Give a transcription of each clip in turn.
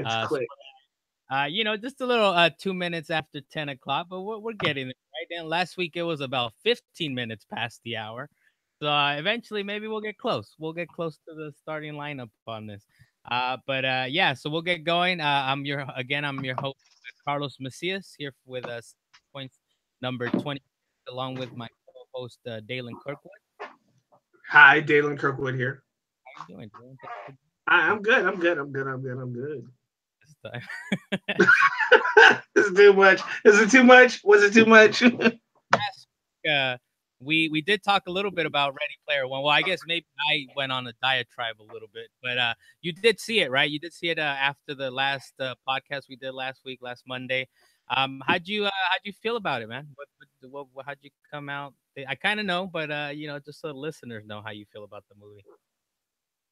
It's quick. Just a little 2 minutes after 10 o'clock, but we're getting there, right? And last week it was about 15 minutes past the hour. So eventually maybe we'll get close. We'll get close to the starting lineup on this. But yeah, so we'll get going. I'm your host, Carlos Macias, here with us, points number 20, along with my co-host, Dalan Kirkwood. Hi, Dalan Kirkwood here. How you doing, Dalan? Thanks for I'm good. I'm good. I'm good. I'm good. I'm good. this time. Is it too much? Is it too much? Was it too much? Last week, we did talk a little bit about Ready Player One. Well, I guess maybe I went on a diatribe a little bit, but you did see it, right? You did see it after the last podcast we did last week, last Monday. How'd you feel about it, man? How'd you come out? I kind of know, but just so the listeners know how you feel about the movie.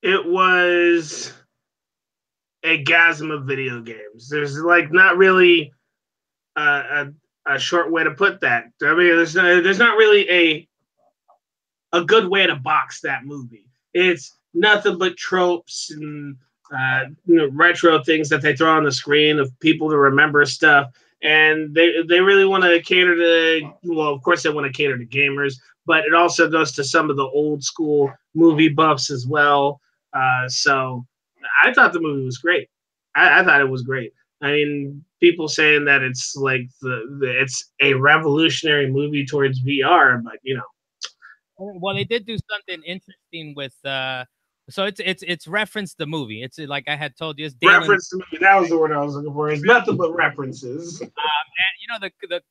It was a gasm of video games. There's like not really a short way to put that. I mean, there's not really a good way to box that movie. It's nothing but tropes and retro things that they throw on the screen of people to remember stuff. And they really want to cater to, well, of course they want to cater to gamers, but it also goes to some of the old school movie buffs as well. So I thought the movie was great. I thought it was great. I mean, people saying that it's like it's a revolutionary movie towards VR, but Well, they did do something interesting with so it's referenced the movie. It's like I had told you, it's Dalan. reference to movie. That was the word I was looking for. It's nothing but references. And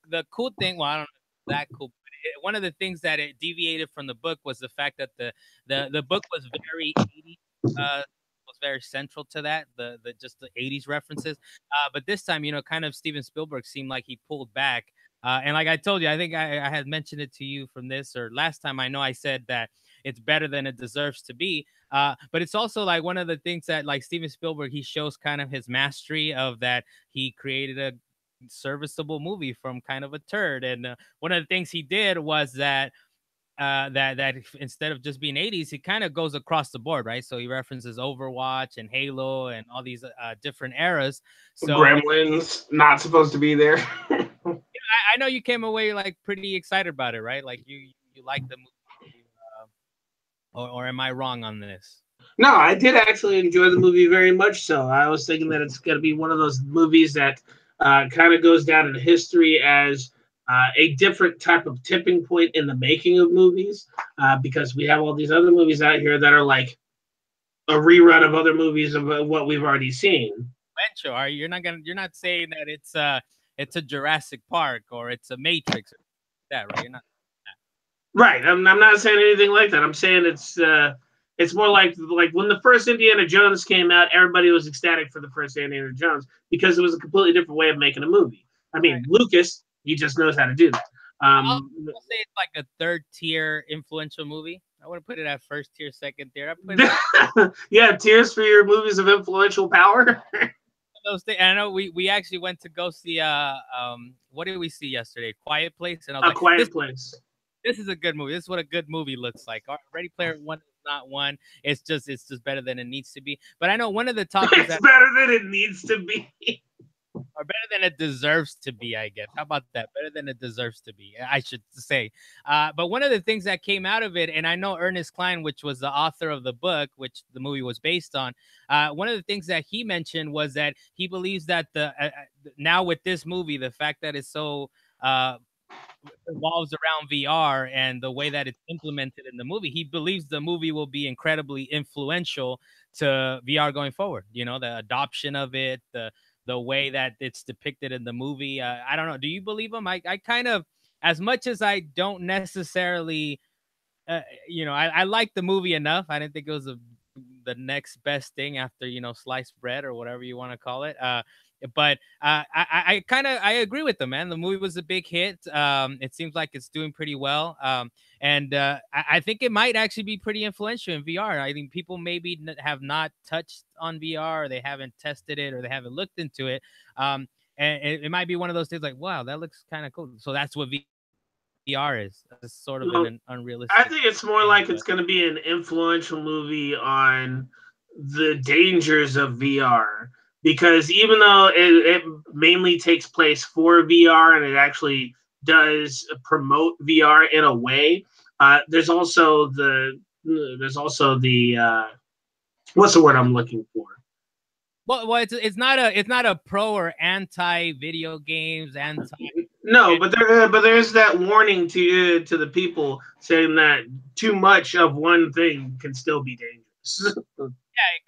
the cool thing. Well, I don't know if it's that cool. But one of the things that it deviated from the book was the fact that the book was very 80s. Was very central to that, the just the 80s references. But this time, kind of Steven Spielberg seemed like he pulled back. And like I told you, I think I had mentioned it to you from this or last time. I know I said that it's better than it deserves to be. But it's also like one of the things that like Steven Spielberg, he shows kind of his mastery of that. He created a serviceable movie from kind of a turd. And one of the things he did was that that instead of just being 80s, he kind of goes across the board, right? So he references Overwatch and Halo and all these different eras. So Gremlins not supposed to be there. I know you came away like pretty excited about it, right? Like you like the movie, or am I wrong on this? No, I did actually enjoy the movie very much. So I was thinking that it's going to be one of those movies that kind of goes down in history as a different type of tipping point in the making of movies, because we have all these other movies out here that are like a rerun of other movies of what we've already seen. Venture, are you? You're not saying that it's a Jurassic Park or it's a Matrix or that, right? You're not. Right. I'm not saying anything like that. I'm saying it's more like when the first Indiana Jones came out, everybody was ecstatic for the first Indiana Jones because it was a completely different way of making a movie. I mean, Right. Lucas, he just knows how to do that. I'll say it's like a third tier influential movie. I wouldn't put it at first tier, second tier. I put it Yeah, tears for your movies of influential power. those things. I know we actually went to go see what did we see yesterday? Quiet Place, and I was A like, Quiet Place. this is a good movie. This is what a good movie looks like. Ready Player One is not one. It's just better than it needs to be. But I know one of the topics It's better than it needs to be. or better than it deserves to be, I guess. How about that? Better than it deserves to be, I should say. But one of the things that came out of it, and I know Ernest Cline, which was the author of the book, which the movie was based on, one of the things that he mentioned was that he believes that now with this movie, the fact that it's so revolves around VR and the way that it's implemented in the movie, he believes the movie will be incredibly influential to VR going forward. The adoption of it, the way that it's depicted in the movie. I don't know. Do you believe him? I kind of, as much as I don't necessarily, I like the movie enough. I didn't think it was the next best thing after, sliced bread or whatever you want to call it. But I kind of I agree with them, man. The movie was a big hit. It seems like it's doing pretty well. And I think it might actually be pretty influential in VR. I think people maybe have not touched on VR, or they haven't tested it, or they haven't looked into it. And it might be one of those things like, wow, that looks kind of cool. So that's what VR is. It's sort of Well, an I unrealistic think it's more thing, like but it's going to be an influential movie on the dangers of VR. because even though it mainly takes place for VR and it actually does promote VR in a way, there's also the what's the word I'm looking for? Well, it's not a pro or anti video games, anti. No, but there's that warning to the people saying that too much of one thing can still be dangerous. It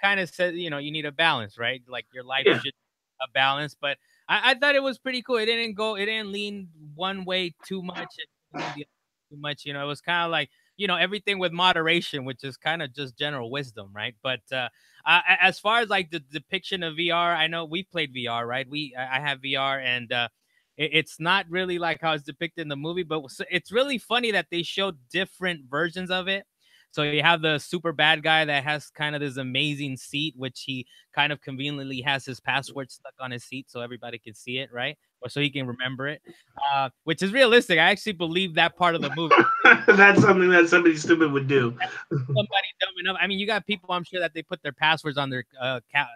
kind of says, you need a balance, right? Like your life Yeah. should a balance. But I thought it was pretty cool. It didn't lean one way too much. It didn't lean the other too much. It was kind of like, everything with moderation, which is kind of just general wisdom, right? But as far as like the depiction of VR, I know we played VR, right? I have VR, and it's not really like how it's depicted in the movie, but it's really funny that they showed different versions of it. So you have the super bad guy that has kind of this amazing seat, which he kind of conveniently has his password stuck on his seat so everybody can see it, right? Or so he can remember it, which is realistic. I actually believe that part of the movie. That's something that somebody stupid would do. Somebody dumb enough. I mean, you got people, I'm sure, that they put their passwords on their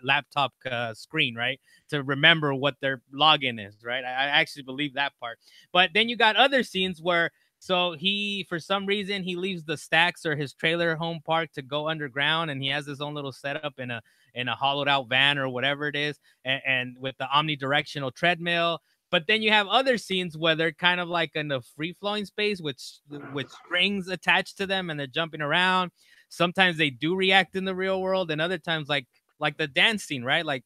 laptop screen, right, to remember what their login is, right? I actually believe that part. But then you got other scenes where, so he, for some reason, he leaves the stacks or his trailer home park to go underground, and he has his own little setup in a hollowed out van or whatever it is, and with the omnidirectional treadmill. But then you have other scenes where they're kind of like in a free flowing space with strings attached to them, and they're jumping around. Sometimes they do react in the real world, and other times like the dance scene, right? Like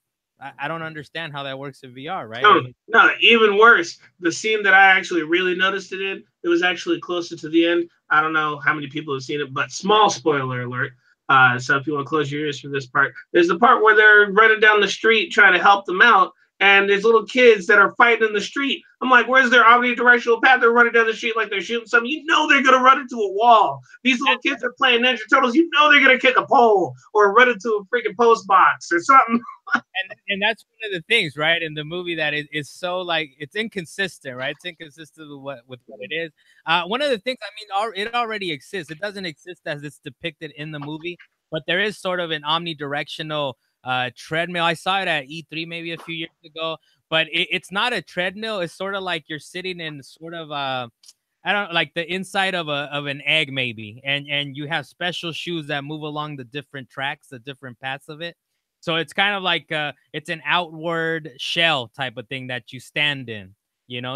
I don't understand how that works in VR, right? No, no, even worse. The scene that I actually really noticed it in, it was actually closer to the end. I don't know how many people have seen it, but small spoiler alert. So if you want to close your ears for this part, there's the part where they're running down the street trying to help them out, and there's little kids that are fighting in the street. I'm like, where's their omnidirectional path? They're running down the street like they're shooting something. You know they're gonna run into a wall. These little kids are playing Ninja Turtles. You know they're gonna kick a pole or run into a freaking post box or something. And that's one of the things, right, in the movie that is so like it's inconsistent, right? It's inconsistent with what it is. One of the things, I mean, it already exists. It doesn't exist as it's depicted in the movie, but there is sort of an omnidirectional treadmill. I saw it at E3 maybe a few years ago, but it's not a treadmill. It's sort of like you're sitting in sort of I don't like the inside of an egg maybe, and you have special shoes that move along the different tracks, the different paths of it. So it's kind of like it's an outward shell type of thing that you stand in,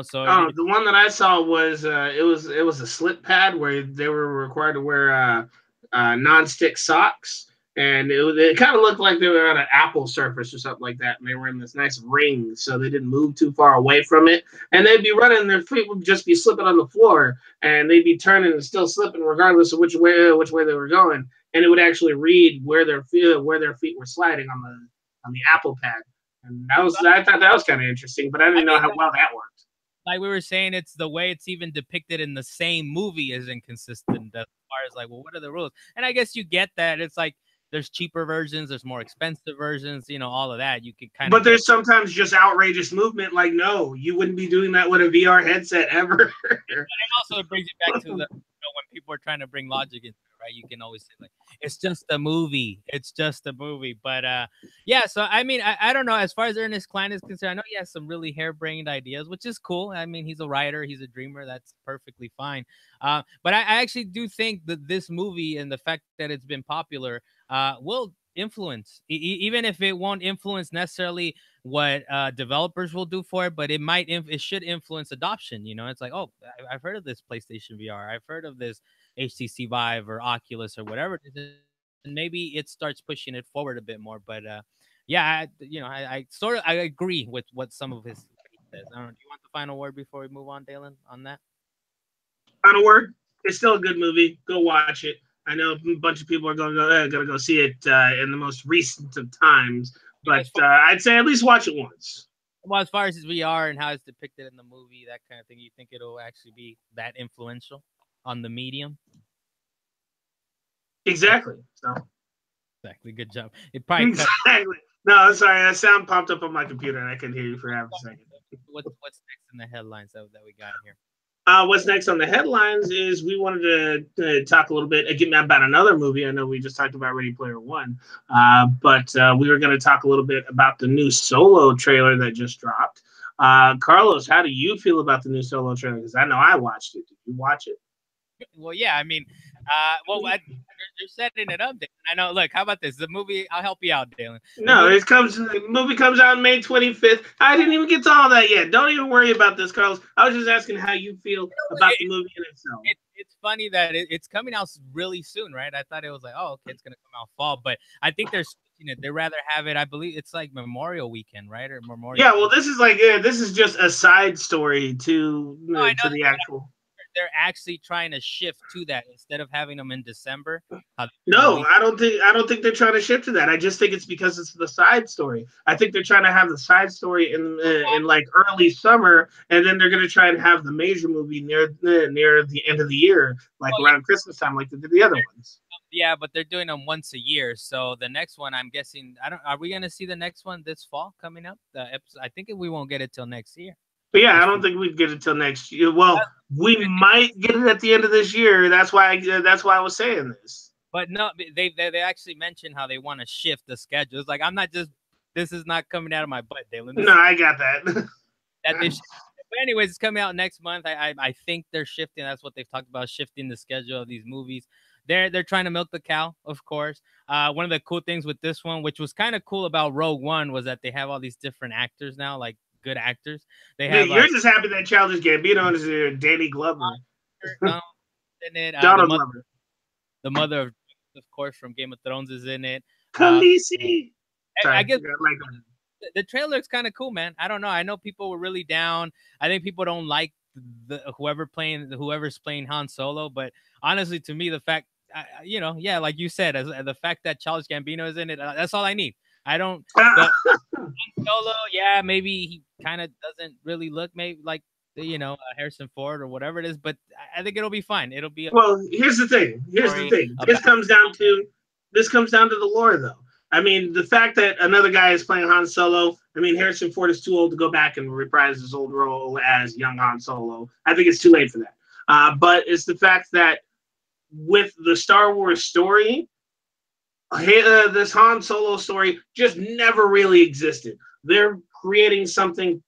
So Oh, the one that I saw was it was a slip pad where they were required to wear non-stick socks, and it kind of looked like they were on an Apple surface or something like that, and they were in this nice ring, so they didn't move too far away from it, and they'd be running, their feet would just be slipping on the floor, and they'd be turning and still slipping regardless of which way they were going, and it would actually read where their feet were sliding on the Apple pad, and I thought that was kind of interesting, but I I didn't know mean, how well that worked. like we were saying, it's the way it's even depicted in the same movie is inconsistent as far as like, well, what are the rules? And I guess you get that. It's like there's cheaper versions, there's more expensive versions, all of that. You could kind of But get. there's sometimes just outrageous movement. Like, no, you wouldn't be doing that with a VR headset ever. And also it brings you back to when people are trying to bring logic into it, right? You can always say like, it's just a movie. It's just a movie. But yeah, so I mean, I don't know. As far as Ernest Cline is concerned, I know he has some really harebrained ideas, which is cool. I mean, he's a writer, he's a dreamer. That's perfectly fine. But I actually do think that this movie and the fact that it's been popular will influence, even if it won't influence necessarily what developers will do for it, but it should influence adoption. It's like, oh, I've heard of this PlayStation VR, I've heard of this HTC Vive or Oculus or whatever it is, and maybe it starts pushing it forward a bit more. But yeah, I sort of I agree with what some of his says. I don't know, do you want the final word before we move on, Dalan, on that? Final word. It's still a good movie. Go watch it. I know a bunch of people are going to go see it in the most recent of times, but I'd say at least watch it once. Well, as far as his VR and how it's depicted in the movie, that kind of thing, you think it'll actually be that influential on the medium? Exactly. So exactly. Good job. It probably exactly. No, I'm sorry. That sound popped up on my computer, and I couldn't hear you for half a second. What's next in the headlines that we got here? What's next on the headlines is we wanted to talk a little bit again about another movie. I know we just talked about Ready Player One, but we were going to talk a little bit about the new Solo trailer that just dropped. Carlos, how do you feel about the new Solo trailer? Because I know I watched it. Did you watch it? Well, yeah, I mean, you're setting it up, Dalen. I know. Look, how about this? The movie. I'll help you out, Dalen. The No, movie. it comes. The movie comes out May 25th. I didn't even get to all that yet. Don't even worry about this, Carlos. I was just asking how you feel about the movie in itself. It's funny that it's coming out really soon, right? I thought it was like, oh, okay, it's gonna come out fall, but I think they're switching it. They rather have it. I believe it's like Memorial Weekend, right, or Memorial Yeah, well, Day. this is like this is just a side story No, I know to the actual. they're actually trying to shift to that instead of having them in December. How they No, release. I don't think they're trying to shift to that. I just think it's because it's the side story. I think they're trying to have the side story in like early summer, and then they're going to try and have the major movie near the end of the year, like Oh around Christmas time, like they did the other ones. yeah, but they're doing them once a year. So the next one, I'm guessing, I don't. Are we gonna see the next one this fall coming up? The episode. I think we won't get it till next year. But yeah, I Just don't from think we'd get it till next year. Well, we might get it at the end of this year. That's why I was saying this. but no, they actually mentioned how they want to shift the schedule. It's like I'm not just. This is not coming out of my butt, Dalen. No, This is I got that. that they. But anyways, it's coming out next month. I think they're shifting. That's what they've talked about, shifting the schedule of these movies. They're trying to milk the cow, of course. One of the cool things with this one, which was kind of cool about Rogue One, was that they have all these different actors now, like good actors. They have You're just happy that Childish Gambino is Danny Glover, Donald in it. Donald Glover, The mother of course, from Game of Thrones is in it. Uh, Khaleesi. I Sorry, guess like the trailer is kind of cool, man. I don't know. I know people were really down. I think people don't like whoever's playing Han Solo, but honestly, to me, the fact, yeah, like you said, the fact that Charles Gambino is in it, that's all I need. I don't the Solo, yeah, maybe he kind of doesn't really look maybe like Harrison Ford or whatever it is, but I think it'll be fine. It'll be a Well, here's the thing. Here's the story thing. about. This comes down to the lore, though. I mean, the fact that another guy is playing Han Solo. I mean, Harrison Ford is too old to go back and reprise his old role as young Han Solo. I think it's too late for that. But it's the fact that with the Star Wars story, this Han Solo story just never really existed. They're creating something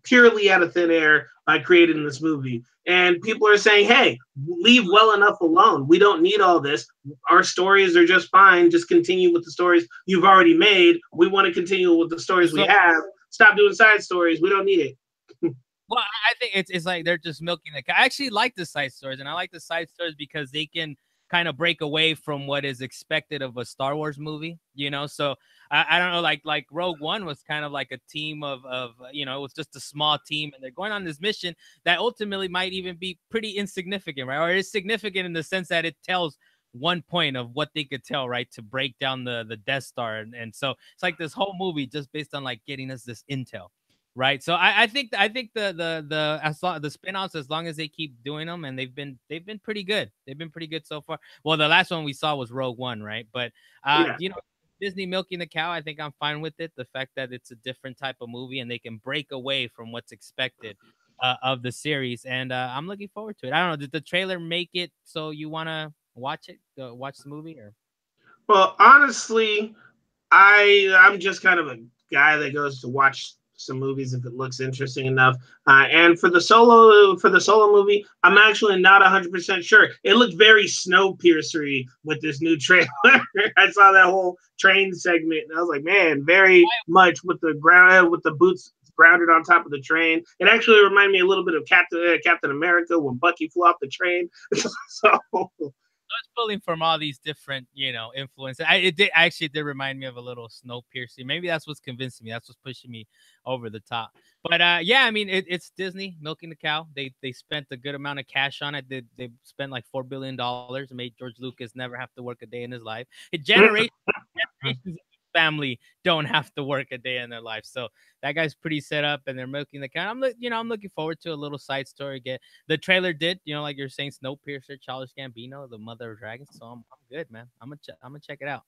purely out of thin air by creating this movie. And people are saying, hey, leave well enough alone. We don't need all this. Our stories are just fine. Just continue with the stories you've already made. We want to continue with the stories we have. Stop doing side stories. We don't need it. Well, I think it's like they're just milking the. I actually like the side stories, and I like the side stories because they can kind of break away from what is expected of a Star Wars movie. So I don't know, like Rogue One was kind of like a team of it was just a small team, and they're going on this mission that ultimately might even be pretty insignificant, right? Or it's significant in the sense that it tells one point of what they could tell, right, to break down the Death Star, and so it's like this whole movie just based on like getting us this intel. Right. So I think the spin-offs, as long as they keep doing them, and they've been pretty good. They've been pretty good so far. Well, the last one we saw was Rogue One, right? But Yeah. Disney milking the cow, I think I'm fine with it. The fact that it's a different type of movie and they can break away from what's expected of the series, and I'm looking forward to it. I don't know, did the trailer make it so you want to watch the movie or? Well, honestly, I'm just kind of a guy that goes to watch some movies if it looks interesting enough. And for the solo movie, I'm actually not 100% sure. It looked very Snowpiercery with this new trailer. I saw that whole train segment, and I was like, man, very much with the boots grounded on top of the train. It actually reminded me a little bit of Captain America when Bucky flew off the train. So Was pulling from all these different, influences. It actually did remind me of a little Snowpiercer. Maybe that's what's convincing me. That's what's pushing me over the top. But yeah, I mean, it's Disney milking the cow. They spent a good amount of cash on it. They spent like $4 billion and made George Lucas never have to work a day in his life. Generations of his family don't have to work a day in their life. So that guy's pretty set up, and they're milking the cow. I'm looking forward to a little side story. Get the trailer did, like you're saying, Snowpiercer, Childish Gambino, the mother of dragons. So I'm good, man. I'm gonna check it out.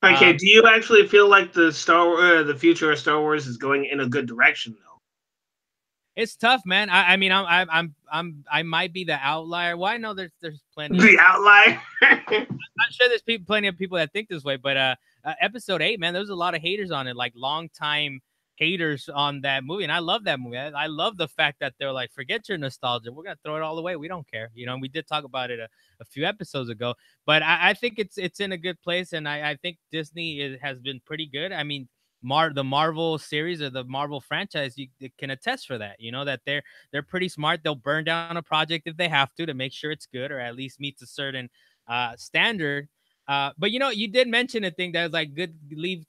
okay, do you actually feel like the future of Star Wars is going in a good direction though? It's tough, man. I mean, I might be the outlier. Well, I know there's plenty of. The outlier. I'm sure there's plenty of people that think this way, but episode 8, man, there was a lot of haters on it, like long time haters on that movie, and I love that movie. I love the fact that they're like, forget your nostalgia, we're gonna throw it all away. We don't care, you know. And we did talk about it a few episodes ago, but I think it's in a good place, and I think Disney has been pretty good. I mean, the Marvel series or the Marvel franchise, you can attest for that. You know that they're pretty smart. They'll burn down a project if they have to make sure it's good or at least meets a certain standard. But you know, you did mention a thing that was like good leave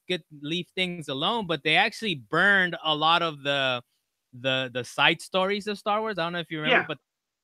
things alone, but they actually burned a lot of the side stories of Star Wars. I don't know if you remember, Yeah, but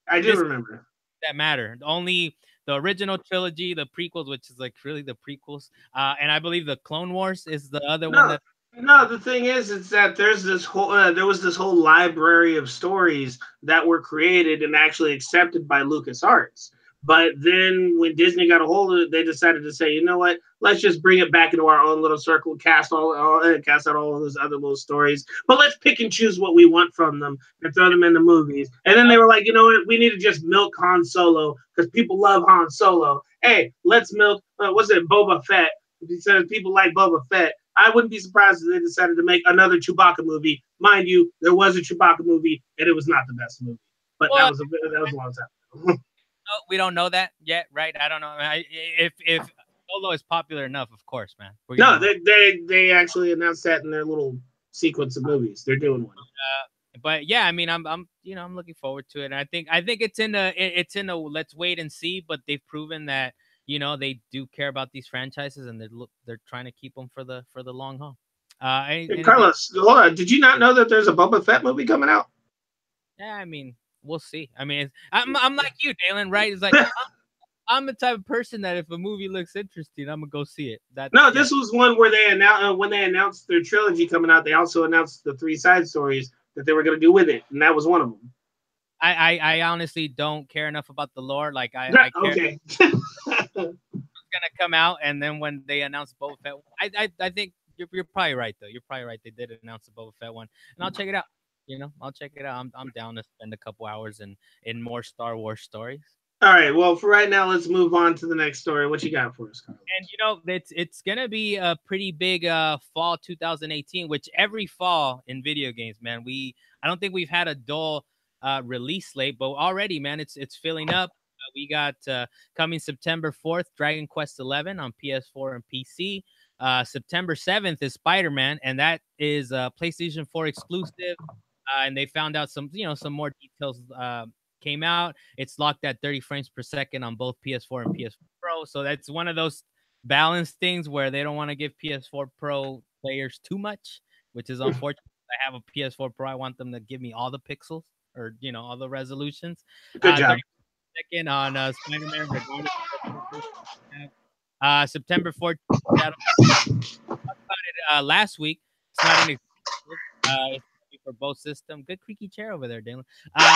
I do this remember. that matter. Only the original trilogy, the prequels, which is like really the prequels, and I believe the Clone Wars is the other one No, that. no. The thing is that there was this whole library of stories that were created and actually accepted by LucasArts. But then when Disney got a hold of it, they decided to say, you know what? Let's just bring it back into our own little circle, cast out all of those other little stories. But let's pick and choose what we want from them and throw them in the movies. And then they were like, you know what? We need to just milk Han Solo because people love Han Solo. Hey, let's milk. What's it? Boba Fett. Because people like Boba Fett. I wouldn't be surprised if they decided to make another Chewbacca movie. Mind you, there was a Chewbacca movie, and it was not the best movie. But Well, that was a long time ago. we don't know that yet, right? I don't know. If Solo is popular enough, of course, man. We're No, gonna. they actually announced that in their little sequence of movies. They're doing one. But yeah, I mean, I'm I'm looking forward to it, and I think it's in a let's wait and see. But they've proven that they do care about these franchises, and they're trying to keep them for the long haul. Hey, Anything? Carlos, hold on. Did you not know that there's a Boba Fett movie coming out? Yeah, I mean, we'll see. I mean, I'm like you, Dalan, right? It's like I'm the type of person that if a movie looks interesting, I'm gonna go see it. That's No, yeah. this was one where they announced when they announced their trilogy coming out. They also announced the 3 side stories that they were going to do with it, and that was one of them. I honestly don't care enough about the lore. Like Yeah, I care okay. gonna come out, and then when they announced Boba Fett, I think you're probably right though. You're probably right. They did announce the Boba Fett one, and I'll check it out. I'll check it out. I'm down to spend a couple hours in more Star Wars stories. All right. Well, for right now, let's move on to the next story. What you got for us, Carlos? And it's gonna be a pretty big fall 2018, which every fall in video games, man, I don't think we've had a dull release slate, but already, man, it's filling up. We got coming September 4th, Dragon Quest 11 on PS4 and PC. September 7th is Spider-Man, and that is PlayStation 4 exclusive. And they found out some more details came out. It's locked at 30 frames per second on both PS4 and PS4 Pro. So that's one of those balanced things where they don't want to give PS4 Pro players too much, which is unfortunate. I have a PS4 Pro. I want them to give me all the pixels or all the resolutions. Good job. 30 second on Spider-Man, regardless of September 14th. Last week. It's not an exclusive. It's for both systems. Good creaky chair over there, Dylan.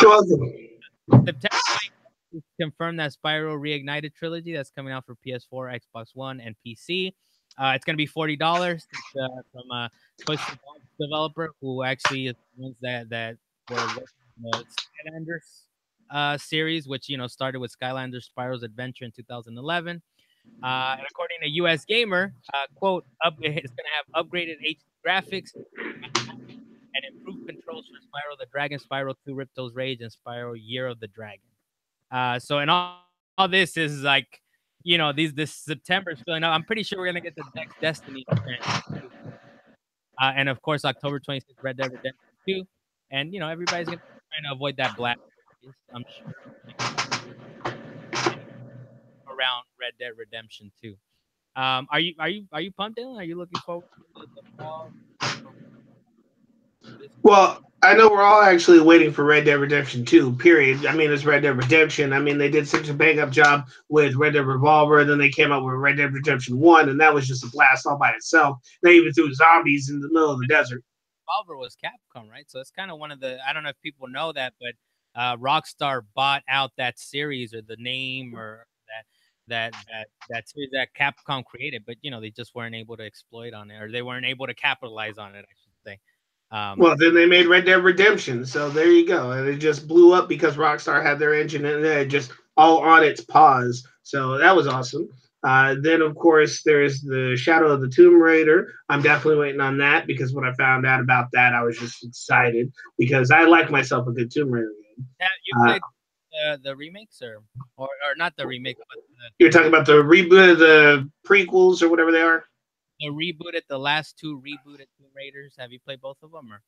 You're welcome. September 20th, confirmed that Spyro Reignited trilogy that's coming out for PS4, Xbox One, and PC. It's going to be $40 from a Twisted Dark developer who actually is the ones that were working on the Skylanders series, which started with Skylanders Spyro's Adventure in 2011. And according to US Gamer, quote, it's going to have upgraded HD graphics and improved controls for Spyro the Dragon, Spyro 2 Ripto's Rage, and Spyro Year of the Dragon. So, and all this is like, this September is filling up. I'm pretty sure we're going to get the next Destiny. And of course, October 26th, Red Dead Redemption 2. And, everybody's going to be trying to avoid that black. I'm sure. Around Red Dead Redemption 2. Are you pumped, Dylan? Are you looking forward to the fall? Well, I know we're all actually waiting for Red Dead Redemption 2, period. I mean, it's Red Dead Redemption. I mean, they did such a bang up job with Red Dead Revolver, then they came out with Red Dead Redemption 1, and that was just a blast all by itself. They even threw zombies in the middle of the desert. Revolver was Capcom, right? So it's kind of one of the, I don't know if people know that, but Rockstar bought out that series or the name or that series that Capcom created, but they just weren't able to exploit on it, or they weren't able to capitalize on it, I should say. Well, then they made Red Dead Redemption, so there you go, and it just blew up because Rockstar had their engine and it just all on its pause. So that was awesome. Then, of course, there's the Shadow of the Tomb Raider. I'm definitely waiting on that because when I found out about that, I was just excited because I like myself a good Tomb Raider game. Have you played the remakes or not the remake, but You're talking about the reboot, the prequels, or whatever they are. the last two rebooted Tomb Raiders? Have you played both of them? Or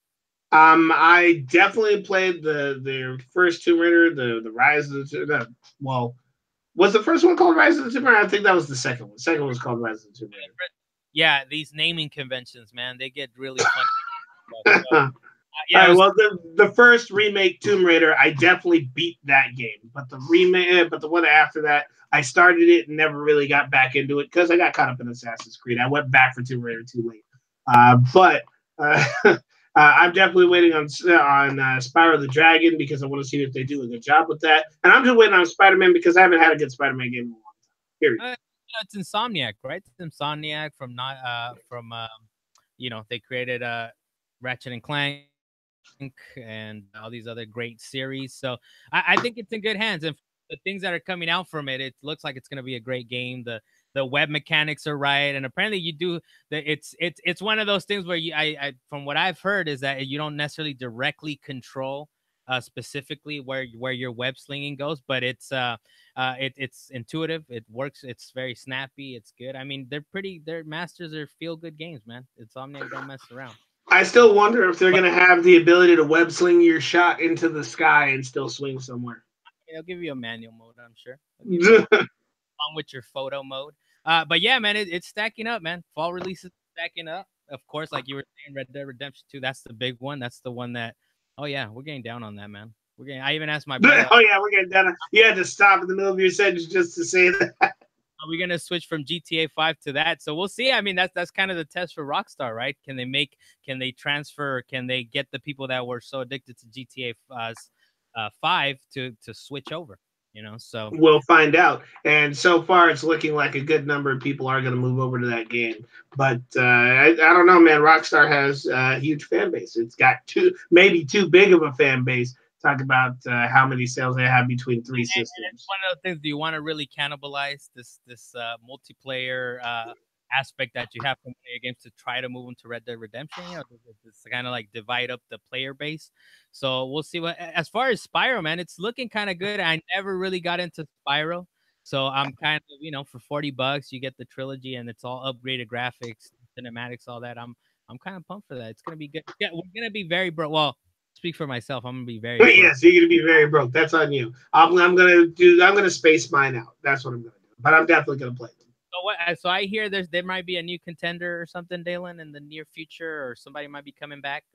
I definitely played the first Tomb Raider, the Rise of well, was the first one called Rise of the Tomb Raider? I think that was the second one. The second one was called Rise of the Tomb yeah, these naming conventions, man, they get really funny. Raider. So, yeah, All right, well, the first remake Tomb Raider, I definitely beat that game, but the one after that, I started it and never really got back into it because I got caught up in Assassin's Creed. I went back for Tomb Raider too late, but I'm definitely waiting on Spyro the Dragon because I want to see if they do a good job with that, and I'm just waiting on Spider Man because I haven't had a good Spider Man game in a long time. Period. it's Insomniac, right? It's Insomniac from not from they created Ratchet and Clank and all these other great series. So I think it's in good hands. And the things that are coming out from it, it looks like it's going to be a great game. The web mechanics are right, and apparently you do it's one of those things where I from what I've heard is that you don't necessarily directly control specifically where your web slinging goes, but it's intuitive. It works. It's very snappy. It's good. I mean, their masters are feel good games, man. Insomniac don't mess around. I still wonder if they're going to have the ability to web sling your shot into the sky and still swing somewhere. They'll give you a manual mode, I'm sure. Along with your photo mode. But yeah, man, it's stacking up, man. Fall releases stacking up. Of course, like you were saying, Red Dead Redemption 2, that's the big one. That's the one that, oh yeah, we're getting down on that, man. I even asked my brother. Oh yeah, we're getting down. You had to stop in the middle of your sentence just to say that. Are we gonna switch from GTA 5 to that? So we'll see. I mean, that's kind of the test for Rockstar, right? Can they transfer? Can they get the people that were so addicted to GTA 5 to switch over? So we'll find out. And so far, it's looking like a good number of people are going to move over to that game. But I don't know, man. Rockstar has a huge fan base. It's got maybe too big of a fan base. Talk about how many sales they have between three systems. And it's one of the things. Do you want to really cannibalize this multiplayer aspect that you have from your games to try to move them to Red Dead Redemption? It's kind of like divide up the player base. So we'll see what. As far as Spyro, man, it's looking kind of good. I never really got into Spyro, so I'm kind of for $40 you get the trilogy and it's all upgraded graphics, cinematics, all that. I'm kind of pumped for that. It's gonna be good. Yeah, we're gonna be very well. Speak for myself. I'm gonna be very. Yes, you're gonna be very broke. That's on you. I'm gonna space mine out. That's what I'm gonna do. But I'm definitely gonna play them. So what? So I hear there might be a new contender or something, Dalan, in the near future, or somebody might be coming back,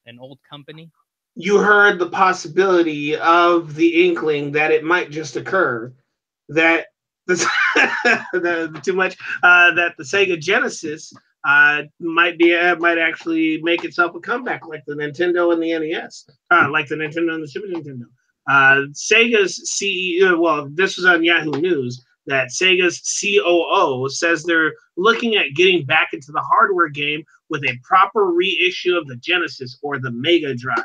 an old company. You heard the possibility of the inkling that it might just occur that too much that the Sega Genesis might actually make itself a comeback like the Nintendo and the NES, like the Nintendo and the Super Nintendo. Sega's CEO, well, this was on Yahoo News, that Sega's COO says they're looking at getting back into the hardware game with a proper reissue of the Genesis or the Mega Drive.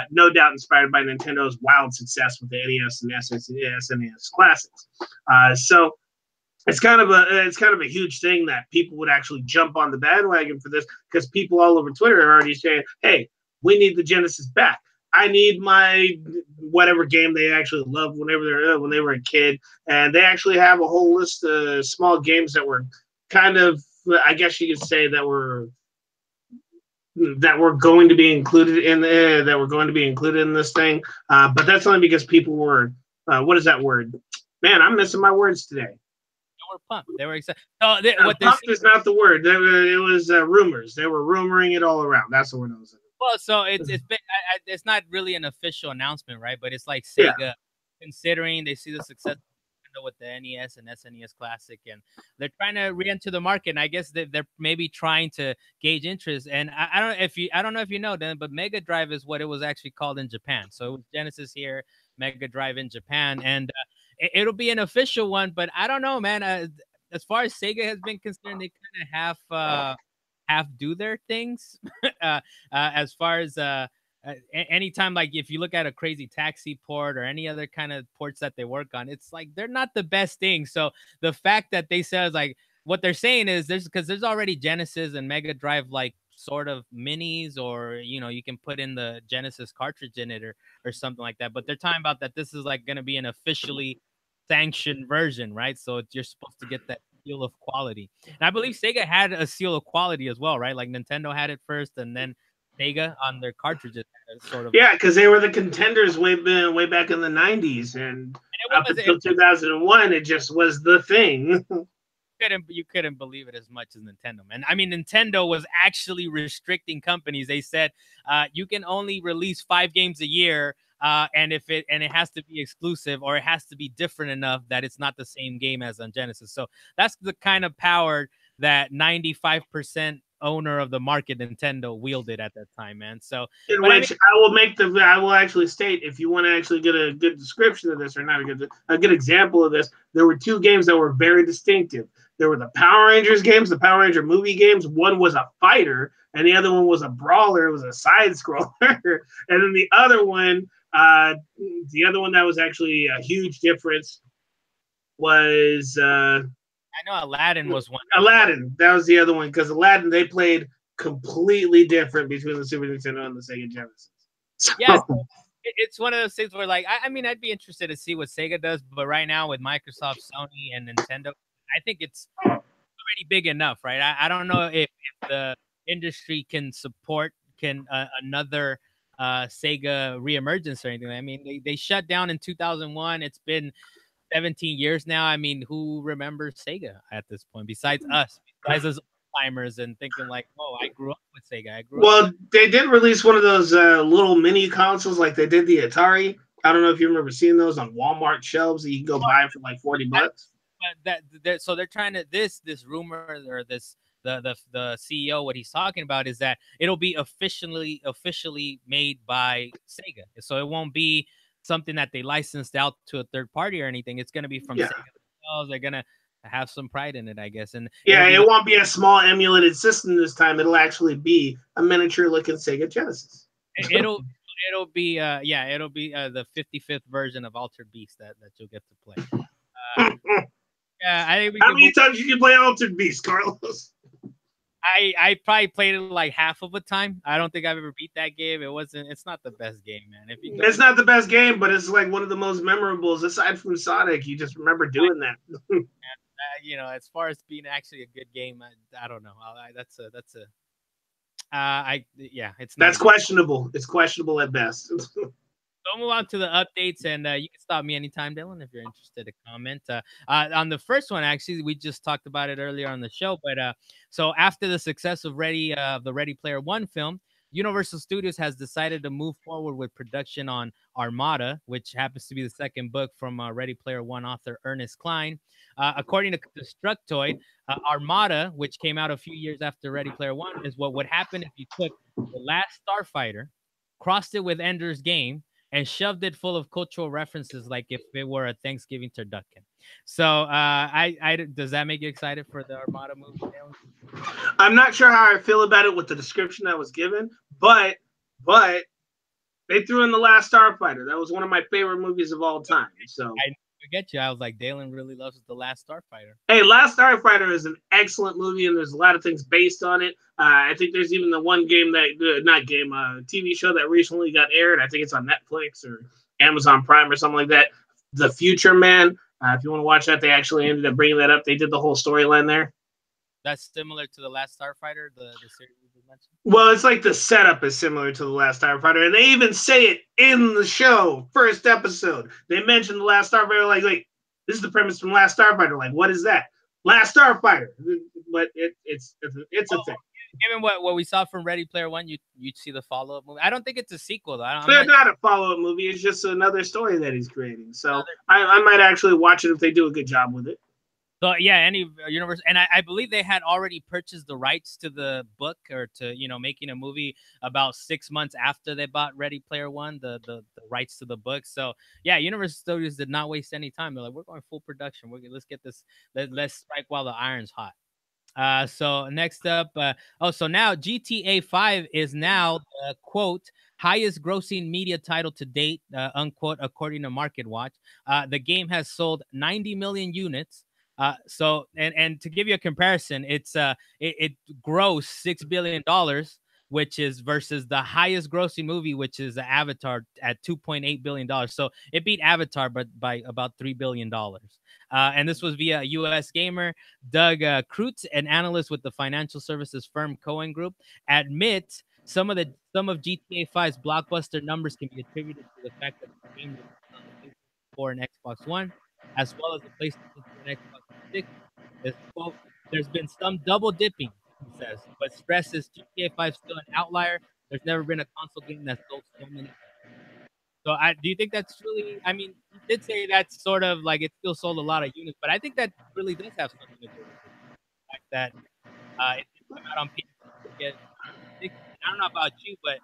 No doubt inspired by Nintendo's wild success with the NES and SNES classics. So it's kind of a huge thing that people would actually jump on the bandwagon for this because people all over Twitter are already saying, "Hey, we need the Genesis back. I need my whatever game they actually loved when they were a kid." And they actually have a whole list of small games that were kind of, I guess you could say, that were going to be included in this thing. But that's only because people were what is that word? Man, I'm missing my words today. They were pumped. They were excited. Pumped is not the word. It was rumors. They were rumoring it all around. That's the word I was. Well, so it's not really an official announcement, right? But it's like Sega considering they see the success with the NES and SNES Classic, and they're trying to re-enter the market. And I guess they're maybe trying to gauge interest. And I don't know if you know, Dan, but Mega Drive is what it was actually called in Japan. So it was Genesis here, Mega Drive in Japan, and it'll be an official one. But I don't know, man. As far as Sega has been concerned, they kind of have half do their things. As far as anytime, like if you look at a Crazy Taxi port or any other kind of ports that they work on, it's like they're not the best thing. So the fact that they said like what they're saying is there's already Genesis and Mega Drive like sort of minis, or you can put in the Genesis cartridge in it or something like that. But they're talking about that this is like going to be an officially sanctioned version, right? So you're supposed to get that seal of quality. And I believe Sega had a seal of quality as well, right? Like Nintendo had it first, and then Sega on their cartridges sort of. Yeah, because they were the contenders way back in the '90s, and up until 2001, it just was the thing. You couldn't believe it as much as Nintendo, man. I mean, Nintendo was actually restricting companies. They said you can only release 5 games a year, and it has to be exclusive, or it has to be different enough that it's not the same game as on Genesis. So that's the kind of power that 95% owner of the market, Nintendo, wielded at that time, man. So, in which I will actually state, if you want to actually get a good description of this, or not a good example of this, there were 2 games that were very distinctive. There were the Power Rangers games, the Power Ranger movie games. One was a fighter, and the other one was a brawler. It was a side scroller, and then the other one that was actually a huge difference was. I know Aladdin was one. Aladdin, that was the other one, because Aladdin, they played completely different between the Super Nintendo and the Sega Genesis. So. Yeah, so it's one of those things where, like, I mean, I'd be interested to see what Sega does, but right now with Microsoft, Sony, and Nintendo, I think it's already big enough, right? I don't know if the industry can support another Sega reemergence or anything. I mean, they shut down in 2001. It's been 17 years now. I mean, who remembers Sega at this point besides us timers and thinking like, oh, I grew up with Sega. They did release one of those little mini consoles like they did the Atari. I don't know if you remember seeing those on Walmart shelves that you can go buy for like $40. So they're trying to this rumor, or this the CEO, what he's talking about is that it'll be officially made by Sega. So it won't be something that they licensed out to a third party or anything. It's going to be from Sega themselves. They're going to have some pride in it, I guess. And it won't be a small emulated system this time. It'll actually be a miniature looking Sega Genesis. It'll be the 55th version of Altered Beast that you'll get to play. Yeah, how many times you can play Altered Beast, Carlos? I probably played it like half of a time. I don't think I've ever beat that game. It's not the best game, man. It's not the best game, but it's like one of the most memorables aside from Sonic. You just remember doing that. As far as being actually a good game, I don't know. That's questionable. It's questionable at best. So we'll move on to the updates, and you can stop me anytime, Dylan, if you're interested to comment. On the first one, actually, we just talked about it earlier on the show, but so after the success of the Ready Player One film, Universal Studios has decided to move forward with production on Armada, which happens to be the second book from Ready Player One author Ernest Cline. According to Destructoid, Armada, which came out a few years after Ready Player One, is what would happen if you took The Last Starfighter, crossed it with Ender's Game, and shoved it full of cultural references like if it were a Thanksgiving turducken. So, does that make you excited for the Armada movie? I'm not sure how I feel about it with the description that was given, but they threw in The Last Starfighter. That was one of my favorite movies of all time. So I forget you. I was like, Dalan really loves The Last Starfighter. Hey, Last Starfighter is an excellent movie, and there's a lot of things based on it. I think there's even the one TV show that recently got aired. I think it's on Netflix or Amazon Prime or something like that. The Future Man. If you want to watch that, they actually ended up bringing that up. They did the whole storyline there. That's similar to The Last Starfighter, the series you mentioned? Well, it's like the setup is similar to The Last Starfighter, and they even say it in the show, first episode. They mentioned The Last Starfighter, like, wait, this is the premise from Last Starfighter. Like, what is that? Last Starfighter. But it's a thing. Given what we saw from Ready Player One, you'd see the follow-up movie. I don't think it's a sequel, though. It's not a follow-up movie. It's just another story that he's creating. So I might actually watch it if they do a good job with it. So yeah, any universe, and I believe they had already purchased the rights to the book, or to making a movie about 6 months after they bought Ready Player One, the rights to the book. So yeah, Universal Studios did not waste any time. They're like, we're going full production. Let's get this. Let's strike while the iron's hot. So next up, so now GTA 5 is now the quote highest grossing media title to date, unquote, according to Market Watch. The game has sold 90 million units. And to give you a comparison, it grossed $6 billion, which is versus the highest grossing movie, which is Avatar at $2.8 billion. So it beat Avatar, but by about $3 billion. And this was via US Gamer. Doug Kreutz, an analyst with the financial services firm Cohen Group, admits some of GTA 5's blockbuster numbers can be attributed to the fact that the game released on the PlayStation 4 and Xbox One, as well as the PlayStation 2 and Xbox 360. This quote, there's been some double dipping, he says, but stresses GTA 5 still an outlier. There's never been a console game that sold so many. So do you think that's really? I mean, you did say that's sort of like it still sold a lot of units, but I think that really does have something to do with it. The fact that it didn't come out on PS4 yet. I don't know about you, but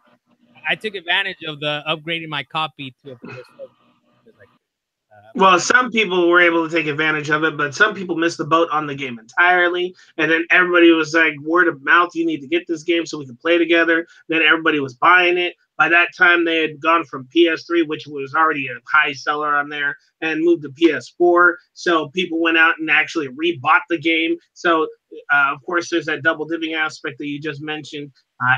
I took advantage of the upgrading my copy to a PS4 as I could. Well, some people were able to take advantage of it, but some people missed the boat on the game entirely. And then everybody was like, word of mouth, you need to get this game so we can play together. Then everybody was buying it. By that time, they had gone from PS3, which was already a high seller on there, and moved to PS4. So people went out and actually rebought the game. So, of course, there's that double dipping aspect that you just mentioned.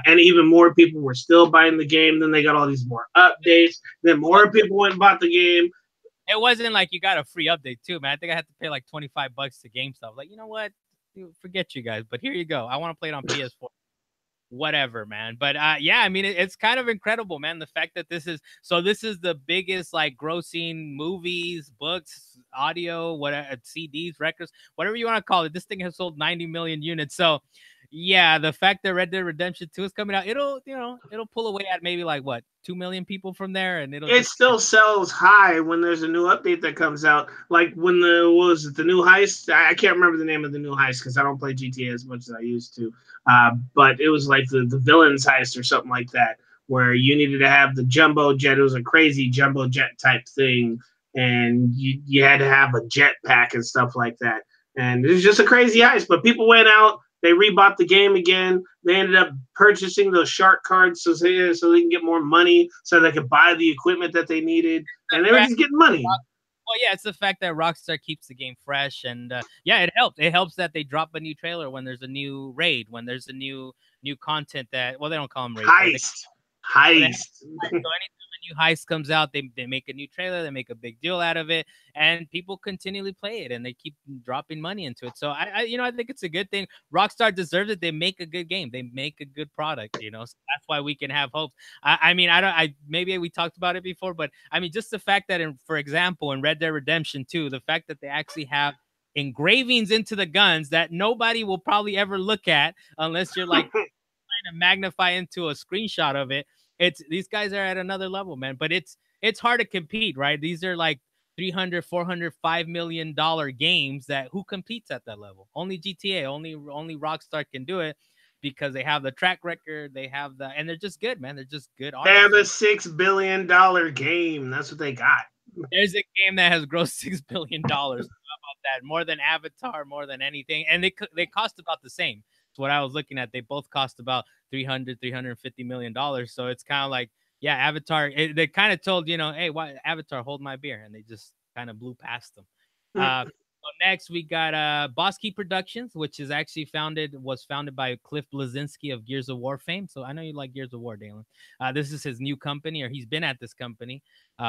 And even more people were still buying the game. Then they got all these more updates. Then more people went and bought the game. It wasn't like you got a free update too, man. I think I had to pay like $25 to GameStop. Like, you know what? Forget you guys, but here you go. I want to play it on PS4. Whatever, man. But yeah, I mean, it's kind of incredible, man. The fact that this is the biggest like grossing movies, books, audio, whatever, CDs, records, whatever you want to call it. This thing has sold 90 million units. So yeah, the fact that Red Dead Redemption 2 is coming out, it'll pull away at maybe like what 2 million people from there, and it still sells high when there's a new update that comes out. Like when was it the new heist? I can't remember the name of the new heist because I don't play GTA as much as I used to. But it was like the villains heist or something like that, where you needed to have the jumbo jet. It was a crazy jumbo jet type thing, and you had to have a jet pack and stuff like that. And it was just a crazy heist. But people went out. They rebought the game again. They ended up purchasing those shark cards so they can get more money, so they could buy the equipment that they needed, and they were just getting money. Well, yeah, it's the fact that Rockstar keeps the game fresh, and yeah, it helps. It helps that they drop a new trailer when there's a new raid, when there's a new content that they don't call them raids. Heist. So anytime a new heist comes out, they make a new trailer, they make a big deal out of it, and people continually play it, and they keep dropping money into it. So I think it's a good thing. Rockstar deserves it. They make a good game. They make a good product. So that's why we can have hopes. Maybe we talked about it before, but I mean, just the fact that, for example, in Red Dead Redemption 2, the fact that they actually have engravings into the guns that nobody will probably ever look at unless you're like trying to magnify into a screenshot of it. These guys are at another level, man. But it's hard to compete, right? These are like 300, 400, $5 million games that who competes at that level? Only GTA, only Rockstar can do it because they have the track record, and they're just good, man. They're just good artists. They have a $6 billion game. That's what they got. There's a game that has grossed $6 billion. How about that? More than Avatar, more than anything. And they cost about the same. It's what I was looking at. They both cost about $350 million. So it's kind of like, yeah, Avatar. They kind of told, hey, why Avatar, hold my beer, and they just kind of blew past them. So next we got Boss Key Productions, which is actually was founded by Cliff Bleszinski of Gears of War fame. So I know you like Gears of War, Dalan. This is his new company, or he's been at this company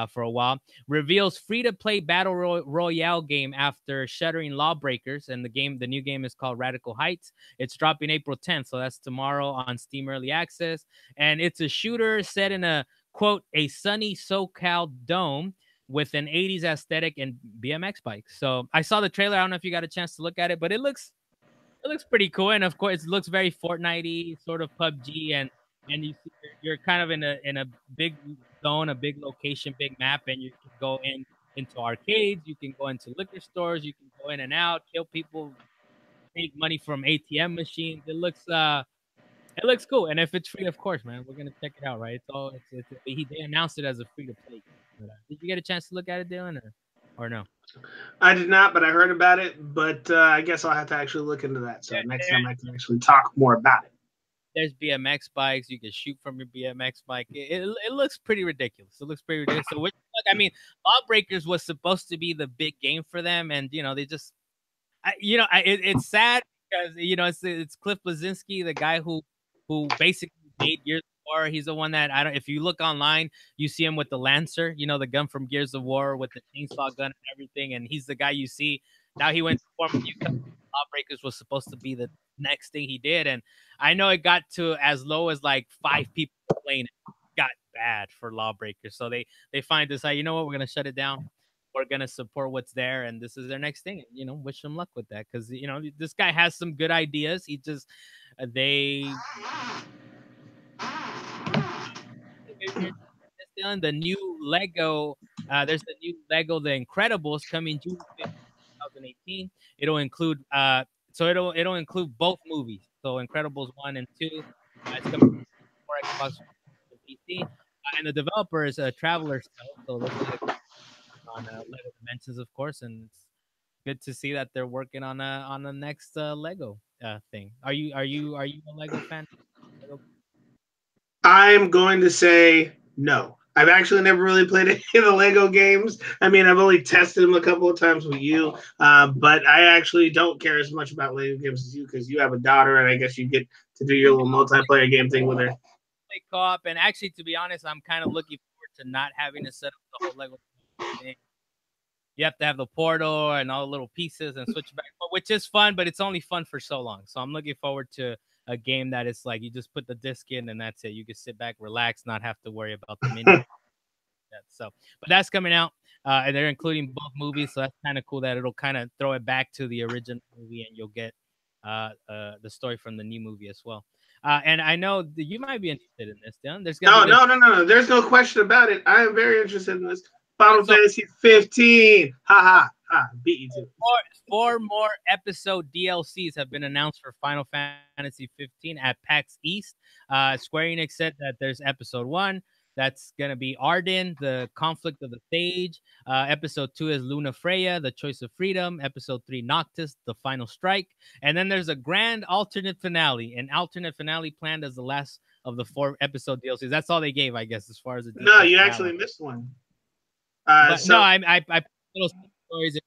for a while. Reveals free-to-play battle royale game after shuttering Lawbreakers, and the new game is called Radical Heights. It's dropping April 10th, so that's tomorrow on Steam Early Access, and it's a shooter set in a quote a sunny SoCal dome with an 80s aesthetic and BMX bikes. So I saw the trailer. I don't know if you got a chance to look at it, but it looks pretty cool. And of course, it looks very Fortnite-y, sort of PUBG, and you see you're kind of in a big zone, a big location, big map, and you can go into arcades, you can go into liquor stores, you can go in and out, kill people, take money from ATM machines. It looks cool, and if it's free, of course, man, we're gonna check it out, right? They announced it as a free to play. Did you get a chance to look at it, Dylan, or or no? I did not, but I heard about it. But I guess I'll have to actually look into that. So next time I can actually talk more about it. There's BMX bikes. You can shoot from your BMX bike. It looks pretty ridiculous. It looks pretty ridiculous. So, I mean, Lawbreakers was supposed to be the big game for them, and they just, it's sad because it's Cliff Blazinski, the guy who basically made Gears of War. He's the one that I don't. If you look online, you see him with the Lancer, the gun from Gears of War with the chainsaw gun and everything, and he's the guy you see. Now he went to form a new company. Lawbreakers was supposed to be the next thing he did, and I know it got to as low as like 5 people playing it. Got bad for Lawbreakers, so they find this out. You know what? We're gonna shut it down. We're gonna support what's there, and this is their next thing. Wish them luck with that because this guy has some good ideas. He just they the new Lego. There's the new Lego The Incredibles coming June 5th, 2018. It'll include it'll include both movies. So Incredibles 1 and 2. It's coming for Xbox and PC. And the developer is Traveler Cell, so those are on Lego Dimensions, of course, and it's good to see that they're working on the next Lego thing. Are you a Lego fan? Lego? I'm going to say no. I've actually never really played any of the Lego games. I mean, I've only tested them a couple of times with you, but I actually don't care as much about Lego games as you because you have a daughter, and I guess you get to do your little multiplayer game thing with her. Play co-op, and actually, to be honest, I'm kind of looking forward to not having to set up the whole Lego thing. You have to have the portal and all the little pieces and switch back, which is fun, but it's only fun for so long. So I'm looking forward to a game that is like you just put the disc in and that's it. You can sit back, relax, not have to worry about the menu. So, but that's coming out, and they're including both movies, so that's kind of cool that it'll kind of throw it back to the original movie, and you'll get the story from the new movie as well. And I know that you might be interested in this, Dylan. There's gonna No. There's no question about it. I am very interested in this. Final Fantasy 15. Ha ha. Beat you to. Four more episode DLCs have been announced for Final Fantasy 15 at PAX East. Square Enix said that there's episode 1. That's going to be Arden, the conflict of the stage. Episode 2 is Luna Freya, the choice of freedom. Episode 3, Noctis, the final strike. And then there's a grand alternate finale, an alternate finale planned as the last of the 4 episode DLCs. That's all they gave, I guess, as far as the No, you actually missed one. No, I put little stories.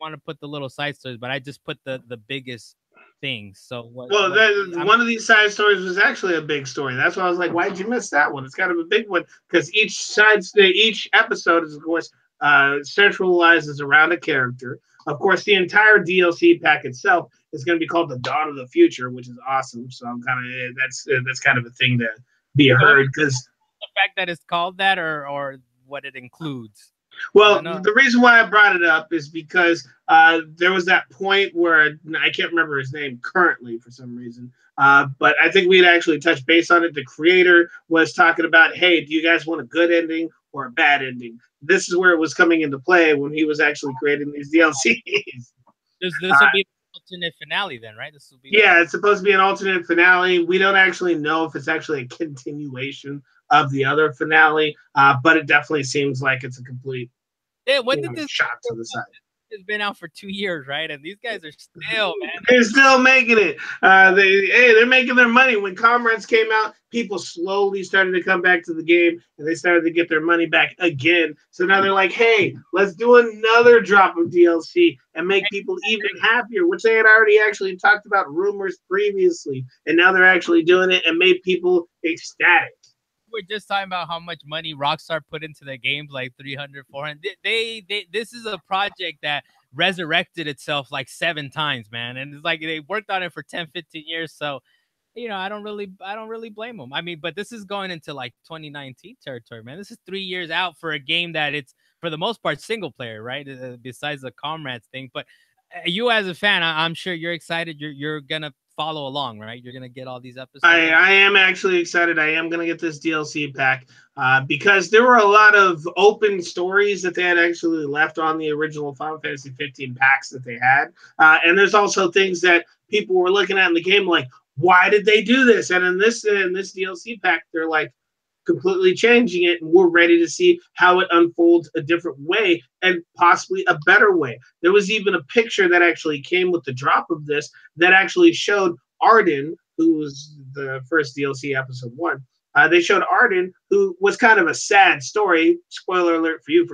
Want to put the little side stories, but I just put the biggest things. So one of these side stories was actually a big story. That's why I was like, why did you miss that one? It's kind of a big one because each episode is, of course, centralizes around a character. Of course, the entire DLC pack itself is going to be called The Dawn of the Future, which is awesome. So I'm kind of that's kind of a thing to be heard because the fact that it's called that or what it includes. Well, the reason why I brought it up is because there was that point where I can't remember his name currently for some reason, but I think we'd actually touched base on it. The creator was talking about, hey, do you guys want a good ending or a bad ending? This is where it was coming into play when he was actually creating these DLCs. This will be an alternate finale then, right? This will be it's supposed to be an alternate finale. We don't actually know if it's actually a continuation of the other finale, but it definitely seems like it's a complete when did this shot to the side. It's been out for 2 years, right? And these guys are still, man. They're still making it. They're making their money. When Comrades came out, people slowly started to come back to the game, and they started to get their money back again. So now they're like, hey, let's do another drop of DLC and make people even happier, which they had already actually talked about rumors previously, and now they're actually doing it and made people ecstatic. We're just talking about how much money Rockstar put into the games, like 300, 400. This is a project that resurrected itself like 7 times, man. And it's like they worked on it for 10, 15 years. So, I don't really blame them. I mean, but this is going into like 2019 territory, man. This is 3 years out for a game that it's for the most part single player, right? Besides the Comrades thing. But you as a fan, I'm sure you're excited. You're gonna follow along, right? You're gonna get all these episodes. I am actually excited. I am gonna get this DLC pack because there were a lot of open stories that they had actually left on the original Final Fantasy 15 packs that they had, and there's also things that people were looking at in the game like, why did they do this? And in this DLC pack, they're like, completely changing it, and we're ready to see how it unfolds a different way and possibly a better way. There was even a picture that actually came with the drop of this that actually showed Arden, who was the first DLC episode 1. They showed Arden, who was kind of a sad story. Spoiler alert for you,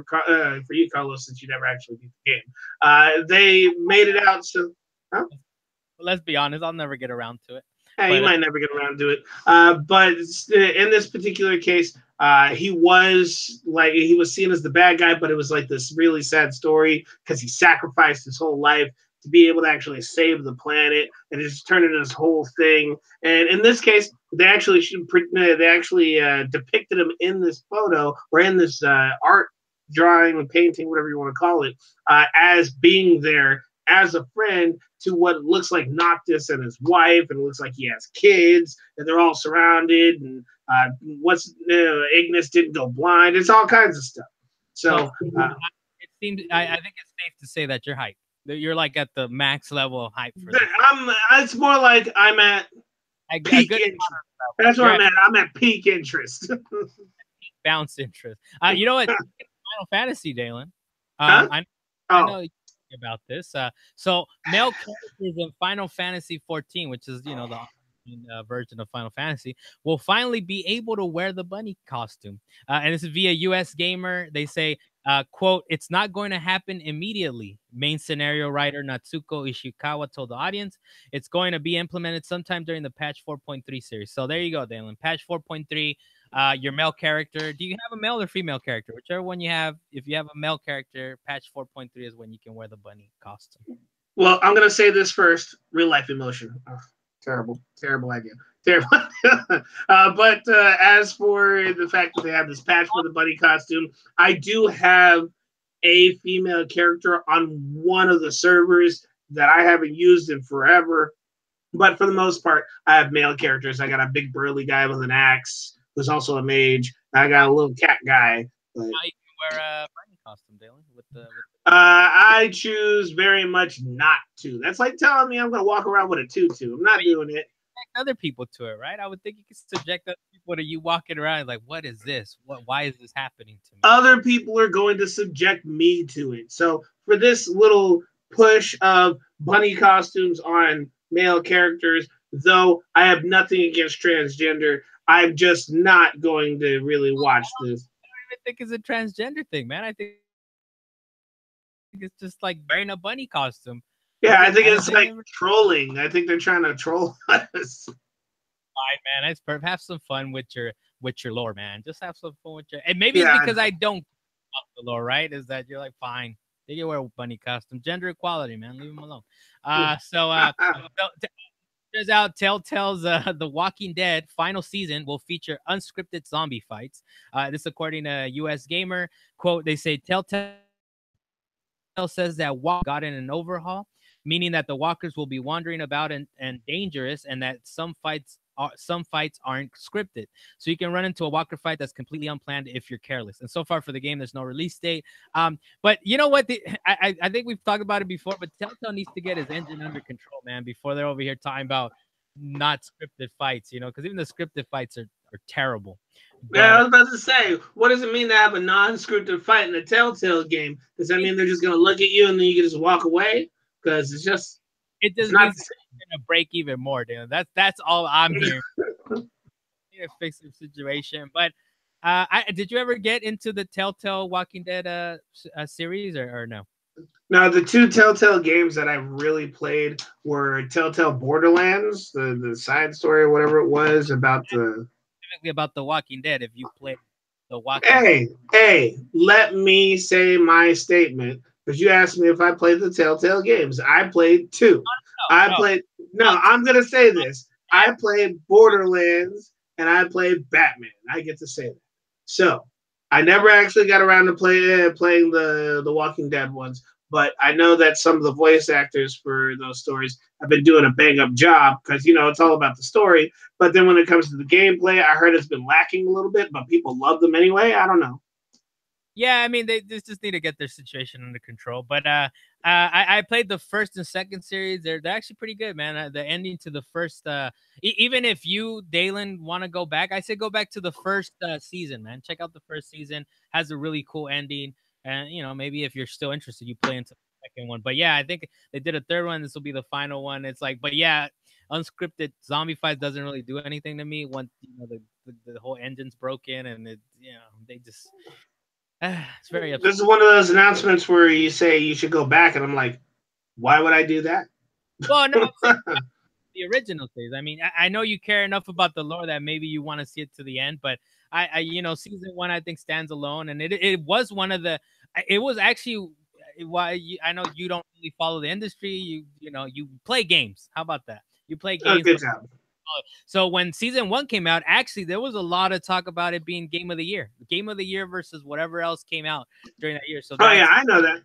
Carlos, since you never actually beat the game. They made it out so. Huh? Let's be honest, I'll never get around to it. Hey, you might never get around to it. But in this particular case, he was seen as the bad guy, but it was like this really sad story because he sacrificed his whole life to be able to actually save the planet, and it just turned into this whole thing. And in this case, they actually depicted him in this photo or in this art drawing, painting, whatever you want to call it, as being there as a friend to what looks like Noctis and his wife, and it looks like he has kids, and they're all surrounded, and Ignis didn't go blind. It's all kinds of stuff. So it seems I think it's safe to say that you're hyped. You're like at the max level of hype for this. It's more like I'm at peak interest. That's where I'm at. I'm at peak interest. Bounce interest. You know what? Final Fantasy, Dalan. I know about this. So male characters in Final Fantasy 14, which is the version of Final Fantasy, will finally be able to wear the bunny costume. And this is via US Gamer. They say, quote, "It's not going to happen immediately." Main scenario writer Natsuko Ishikawa told the audience it's going to be implemented sometime during the patch 4.3 series. So there you go, Dalan. Patch 4.3. Your male character. Do you have a male or female character? Whichever one you have. If you have a male character, patch 4.3 is when you can wear the bunny costume. Well, I'm gonna say this first. Real life emotion. Oh, terrible idea. Terrible. But as for the fact that they have this patch for the bunny costume, I do have a female character on one of the servers that I haven't used in forever. But for the most part, I have male characters. I got a big burly guy with an axe who's also a mage. I got a little cat guy. But now you can wear a bunny costume, Dalan. I choose very much not to. That's like telling me I'm going to walk around with a tutu. I'm not doing it. Other people to it, right? I would think you could subject other people to you walking around like, what is this? Why is this happening to me? Other people are going to subject me to it. So for this little push of bunny costumes on male characters, though I have nothing against transgender, I'm just not going to really watch this. I don't even think it's a transgender thing, man. I think it's just like wearing a bunny costume. Yeah, I think it's like trolling. I think they're trying to troll us. Fine, man. It's perfect. Have some fun with your lore, man. Just have some fun with your. And maybe it's because I don't love the lore, right? Is that you're like, fine, they can wear a bunny costume, gender equality, man. Leave them alone. Turns out Telltale's The Walking Dead final season will feature unscripted zombie fights. This according to US Gamer. Quote, they say Telltale says that Walk got in an overhaul, meaning that the walkers will be wandering about and dangerous, and that some fights aren't scripted. So you can run into a walker fight that's completely unplanned if you're careless. And so far for the game, there's no release date. But you know what? I think we've talked about it before, but Telltale needs to get his engine under control, man, before they're over here talking about not scripted fights, because even the scripted fights are terrible. But, yeah, I was about to say, what does it mean to have a non-scripted fight in a Telltale game? Does that mean they're just going to look at you and then you can just walk away? Because it just means it's going to break even more, dude. That's all I'm hearing. Need to fix the situation. But did you ever get into the Telltale Walking Dead series or no? No, the two Telltale games that I really played were Telltale Borderlands, the side story or whatever it was about the Walking Dead. If you played the Walking Dead. Hey, let me say my statement. Because you asked me if I played the Telltale games. I played two. I'm going to say this. I played Borderlands and I played Batman. I get to say that. So I never actually got around to playing the Walking Dead ones. But I know that some of the voice actors for those stories have been doing a bang-up job because, it's all about the story. But then when it comes to the gameplay, I heard it's been lacking a little bit, but people love them anyway. I don't know. Yeah, I mean they just need to get their situation under control. But I played the first and second series. They're actually pretty good, man. The ending to the first, even if you Dalan want to go back, I say go back to the first season, man. Check out the first season. Has a really cool ending, and maybe if you're still interested, you play into the second one. But yeah, I think they did a third one. This will be the final one. It's like, but yeah, unscripted zombie fights doesn't really do anything to me once the whole engine's broken and they just it's very This upsetting. is one of those announcements where you say you should go back, and I'm like, why would I do that? Well, no, I'm saying the original series. I mean, I know you care enough about the lore that maybe you want to see it to the end, but season one I think stands alone, and it was one of the. It was actually why I know you don't really follow the industry. You play games. How about that? You play Oh, games. good job. So when season one came out, actually there was a lot of talk about it being game of the year versus whatever else came out during that year. So Oh yeah, that's I know that.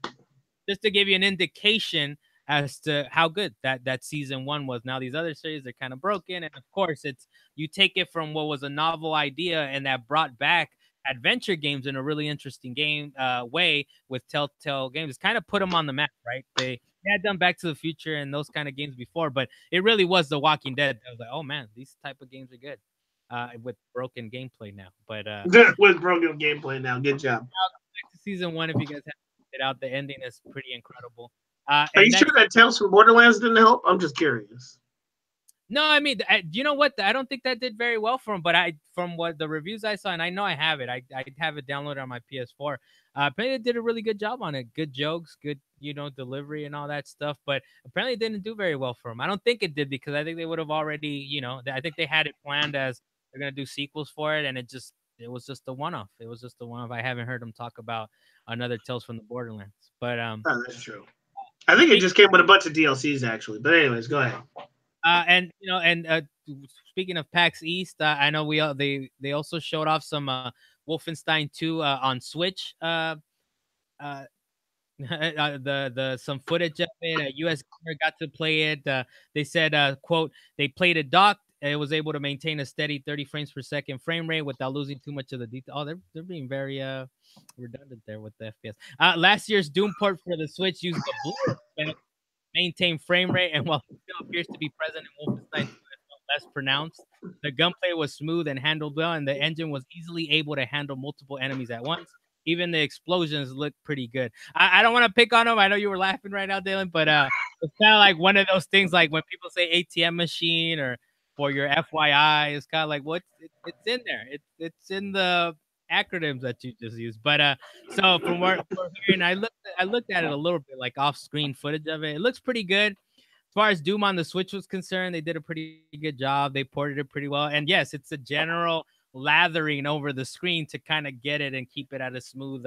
just to give you an indication as to how good that season one was. Now these other series are kind of broken, and of course it's you take it from what was a novel idea and that brought back adventure games in a really interesting game way with Telltale Games. It's kind of put them on the map, right? They had done Back to the Future and those kind of games before, but it really was The Walking Dead. I was like, oh man, these type of games are good with broken gameplay now. But With broken gameplay now. Good job. back to season one, if you guys haven't checked it out, the ending is pretty incredible. Are And you sure next that Tales from Borderlands didn't help? I'm just curious. No, I mean, you know what? I don't think that did very well for him. But from what the reviews I saw, and I know I have it, I have it downloaded on my PS4. Apparently, it did a really good job on it. Good jokes, good delivery and all that stuff. But apparently, it didn't do very well for him. I don't think it did because I think they would have already, I think they had it planned as they're gonna do sequels for it, and it was just a one off. It was just a one off. I haven't heard them talk about another Tales from the Borderlands. But Oh, that's true. I think it speak just came with a bunch of DLCs actually. But anyways, go ahead. and speaking of PAX East, I know they also showed off some Wolfenstein 2 on Switch. Uh, the some footage of it. A U.S. gamer got to play it. They said, "quote They played it docked. It was able to maintain a steady 30 frames per second frame rate without losing too much of the detail." Oh, they're being very redundant there with the FPS. Last year's Doom port for the Switch used the blue maintain frame rate, and while it still appears to be present in Wolfenstein 2, it felt less pronounced. The gunplay was smooth and handled well, and the engine was easily able to handle multiple enemies at once. Even the explosions looked pretty good. I don't want to pick on them. I know you were laughing right now, Dalan, but it's kind of like one of those things like when people say ATM machine or for your FYI, it's kind of like it's in there. It's in the acronyms that you just used. But so from what we're hearing, I looked at it a little bit like off screen footage of it. It looks pretty good. As far as Doom on the Switch was concerned, they did a pretty good job. They ported it pretty well. And yes, it's a general lathering over the screen to kind of get it and keep it at a smooth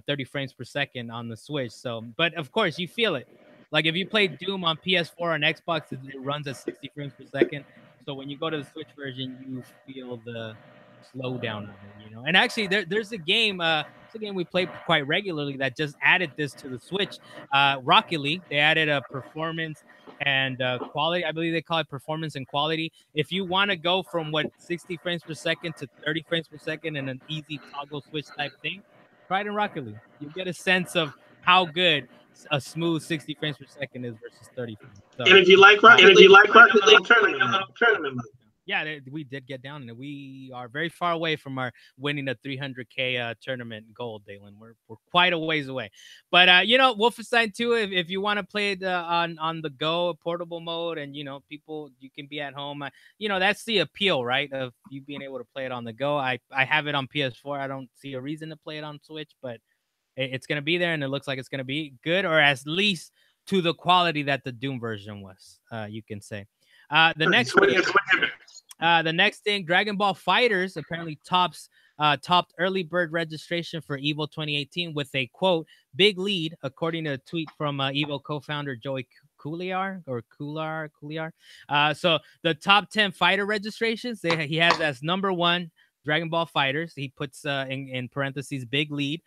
30 frames per second on the Switch. So, but of course, you feel it. Like if you play Doom on PS4 and Xbox, it runs at 60 frames per second. So when you go to the Switch version, you feel the slowdown of it. And actually, there's a game. It's a game we play quite regularly that just added this to the Switch. Rocket League. They added a performance and quality. I believe they call it performance and quality. If you want to go from 60 frames per second to 30 frames per second in an easy toggle switch type thing, try it in Rocket League. You get a sense of how good a smooth 60 frames per second is versus 30 frames. And So, if you like Rocket League, find a little tournament mode. yeah, we did get down, and we are very far away from our winning a 300K tournament goal, Dalan. We're quite a ways away, but Wolfenstein 2. If you want to play it on the go, portable mode, and people you can be at home, that's the appeal, right? Of you being able to play it on the go. I have it on PS4. I don't see a reason to play it on Switch, but it's gonna be there, and it looks like it's gonna be good, or at least to the quality that the Doom version was. You can say. The next thing, Dragon Ball Fighters apparently topped early bird registration for Evo 2018 with a quote big lead, according to a tweet from Evo co-founder Joey Couliar. So the top 10 fighter registrations, he has as number one Dragon Ball Fighters. He puts in parentheses big lead.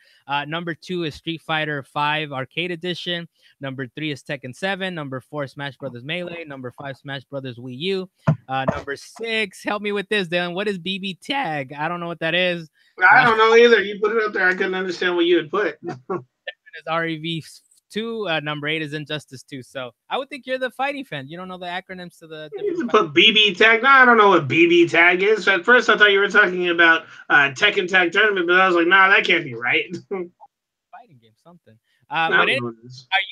Number 2 is Street Fighter 5 Arcade Edition. Number 3 is Tekken 7. Number 4 Smash Brothers Melee. Number 5 Smash Brothers Wii U. Number 6, help me with this, Dylan. What is BB Tag? I don't know what that is. I don't know either. You put it up there. I couldn't understand what you had put. Is REV2. Number 8 is Injustice 2. So I would think you're the fighting fan. You don't know the acronyms to the You put BB Tag. No, I don't know what BB Tag is. At first, I thought you were talking about Tekken Tag Tournament, but I was like, nah, that can't be right. Fighting game, something. But are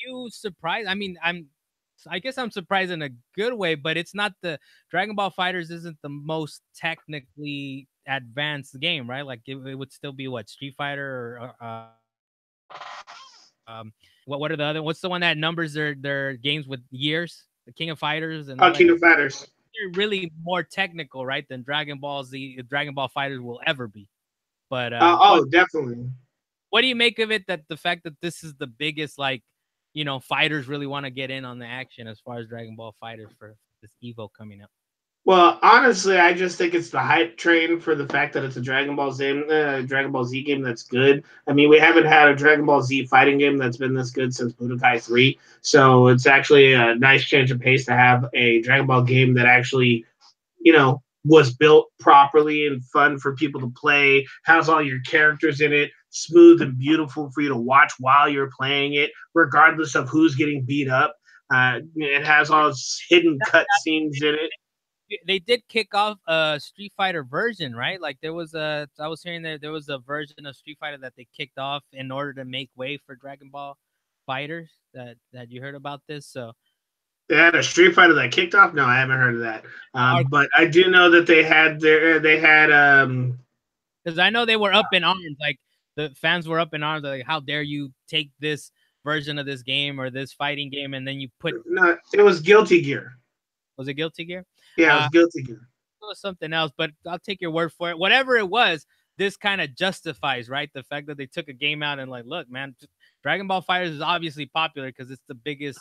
you surprised? I mean, I guess I'm surprised in a good way, but it's not the Dragon Ball Fighters isn't the most technically advanced game, right? Like it would still be what Street Fighter or what are the other? What's the one that numbers their games with years? The King of Fighters and King of Fighters. They're really more technical, right, than Dragon Ball Fighters will ever be. But definitely. What do you make of it? That the fact that this is the biggest, like, fighters really want to get in on the action as far as Dragon Ball Fighters for this Evo coming up. Well, honestly, I just think it's the hype train for the fact that it's a Dragon Ball Z game that's good. I mean, we haven't had a Dragon Ball Z fighting game that's been this good since Budokai 3, so it's actually a nice change of pace to have a Dragon Ball game that actually, was built properly and fun for people to play, has all your characters in it, smooth and beautiful for you to watch while you're playing it, regardless of who's getting beat up. It has all its hidden cut scenes in it. They did kick off a Street Fighter version, right? Like I was hearing that there was a version of Street Fighter that they kicked off in order to make way for Dragon Ball Fighters. That you heard about this? So they had a Street Fighter that kicked off. No, I haven't heard of that. But I do know that they had because I know they were up in arms. Like the fans were up in arms. Like, how dare you take this version of this game or this fighting game and then you put? No, it was Guilty Gear. Was it Guilty Gear? Yeah, it was Guilty Gear. It was something else, but I'll take your word for it. Whatever it was, this kind of justifies, right? The fact that they took a game out and like, look, man, Dragon Ball Fighters is obviously popular because it's the biggest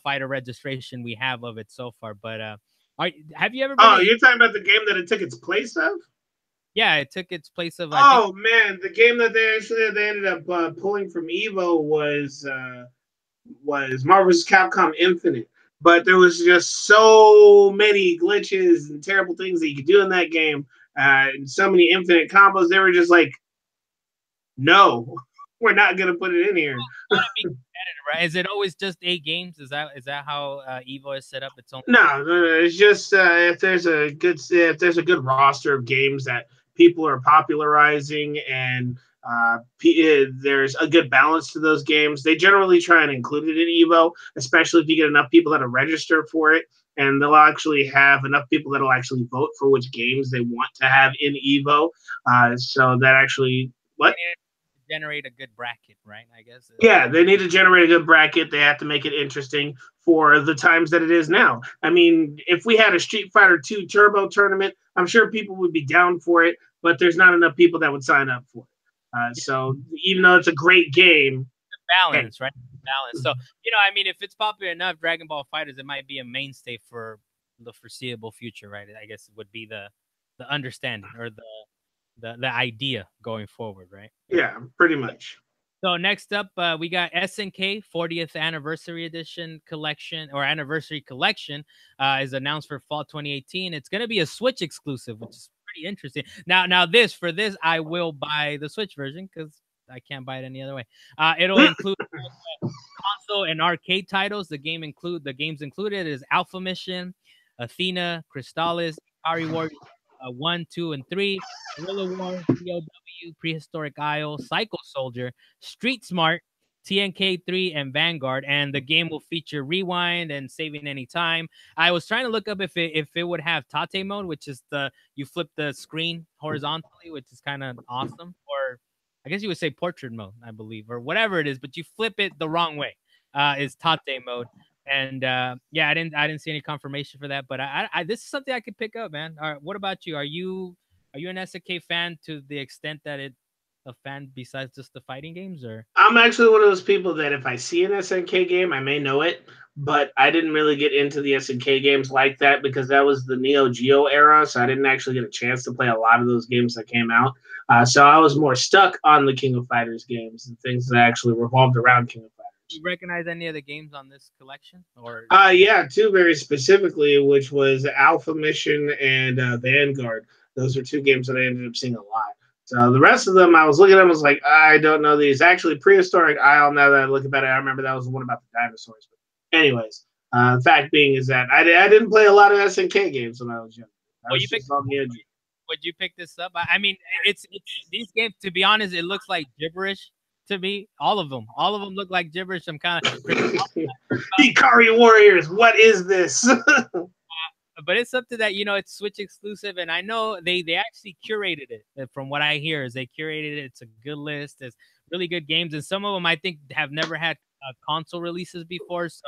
fighter registration we have of it so far. But have you ever? You're talking about the game that it took its place of? Yeah, it took its place of. Man, the game that they ended up pulling from Evo was Marvel vs. Capcom Infinite. But there was just so many glitches and terrible things that you could do in that game, and so many infinite combos. They were just like, no, we're not going to put it in here. Right? Is it always just 8 games? Is that how Evo is set up? It's only it's just if there's a good roster of games that people are popularizing and there's a good balance to those games, they generally try and include it in Evo, especially if you get enough people that'll register for it, and they'll actually have enough people that'll actually vote for which games they want to have in Evo. So that actually generate a good bracket, right? I guess. Yeah, they need to generate a good bracket. They have to make it interesting for the times that it is now. I mean, if we had a Street Fighter 2 Turbo tournament, I'm sure people would be down for it, but there's not enough people that would sign up for it. So even though it's a great game, balance, right? Balance. So I mean, if it's popular enough, Dragon Ball Fighters, it might be a mainstay for the foreseeable future, right? I guess it would be the understanding or the idea going forward, right? Yeah, pretty much. So next up, we got SNK 40th Anniversary Edition Collection or Anniversary Collection is announced for fall 2018. It's going to be a Switch exclusive, which is pretty interesting. Now for this, I will buy the Switch version because I can't buy it any other way. It'll include console and arcade titles. The games included is Alpha Mission, Athena, Crystallis, Ari Warriors 1, 2, and 3, Guerrilla War, POW, Prehistoric Isle, Psycho Soldier, Street Smart, TNK3, and Vanguard. And the game will feature rewind and saving any time. I was trying to look up if it would have Tate mode, which is you flip the screen horizontally, which is kind of awesome. Or I guess you would say portrait mode, I believe, or whatever it is, but you flip it the wrong way. Is Tate mode. And I didn't see any confirmation for that, but I this is something I could pick up, man. All right, what about you? Are you an SNK fan to the extent that it a fan besides just the fighting games, or? I'm actually one of those people that if I see an SNK game, I may know it, but I didn't really get into the SNK games like that because that was the Neo Geo era, so I didn't actually get a chance to play a lot of those games that came out. So I was more stuck on the King of Fighters games and things that actually revolved around King of Fighters. Do you recognize any of the games on this collection, or? Yeah, two very specifically, which was Alpha Mission and Vanguard. Those are two games that I ended up seeing a lot. So the rest of them, I was looking at them, I was like, I don't know these. Actually, Prehistoric Isle, now that I look at it, I remember that was the one about the dinosaurs. But anyways, the fact being is that I didn't play a lot of SNK games when I was young. I Well, was just on the edge. would you pick this up? I mean, it's these games. To be honest, it looks like gibberish to me. All of them look like gibberish. I'm kind of, Hikari Warriors, what is this? but it's something that it's Switch exclusive, and I know they actually curated it. From what I hear, is they curated it. It's a good list. It's really good games, and some of them I think have never had console releases before. So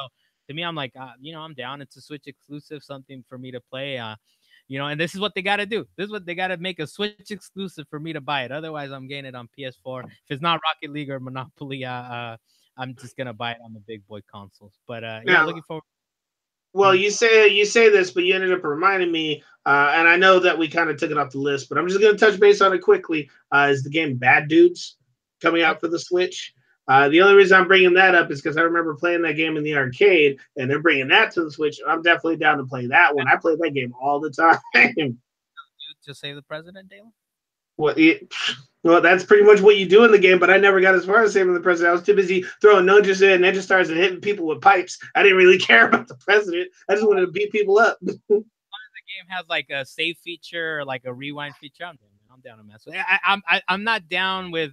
to me, I'm like, I'm down. It's a Switch exclusive, something for me to play. And this is what they got to do. This is what they got to make a Switch exclusive for me to buy it. Otherwise, I'm getting it on PS4. If it's not Rocket League or Monopoly, I'm just gonna buy it on the big boy consoles. But looking forward. Well, you say this, but you ended up reminding me, and I know that we kind of took it off the list, but I'm just going to touch base on it quickly. Is the game Bad Dudes coming out for the Switch? The only reason I'm bringing that up is because I remember playing that game in the arcade, and they're bringing that to the Switch. I'm definitely down to play that one. I play that game all the time. To save the president, Dalan? Well, that's pretty much what you do in the game, but I never got as far as saving the president. I was too busy throwing ninjas and ninja stars and hitting people with pipes. I didn't really care about the president. I just wanted to beat people up. As long as the game has like a save feature or like a rewind feature, I'm down to mess with it. I'm not down with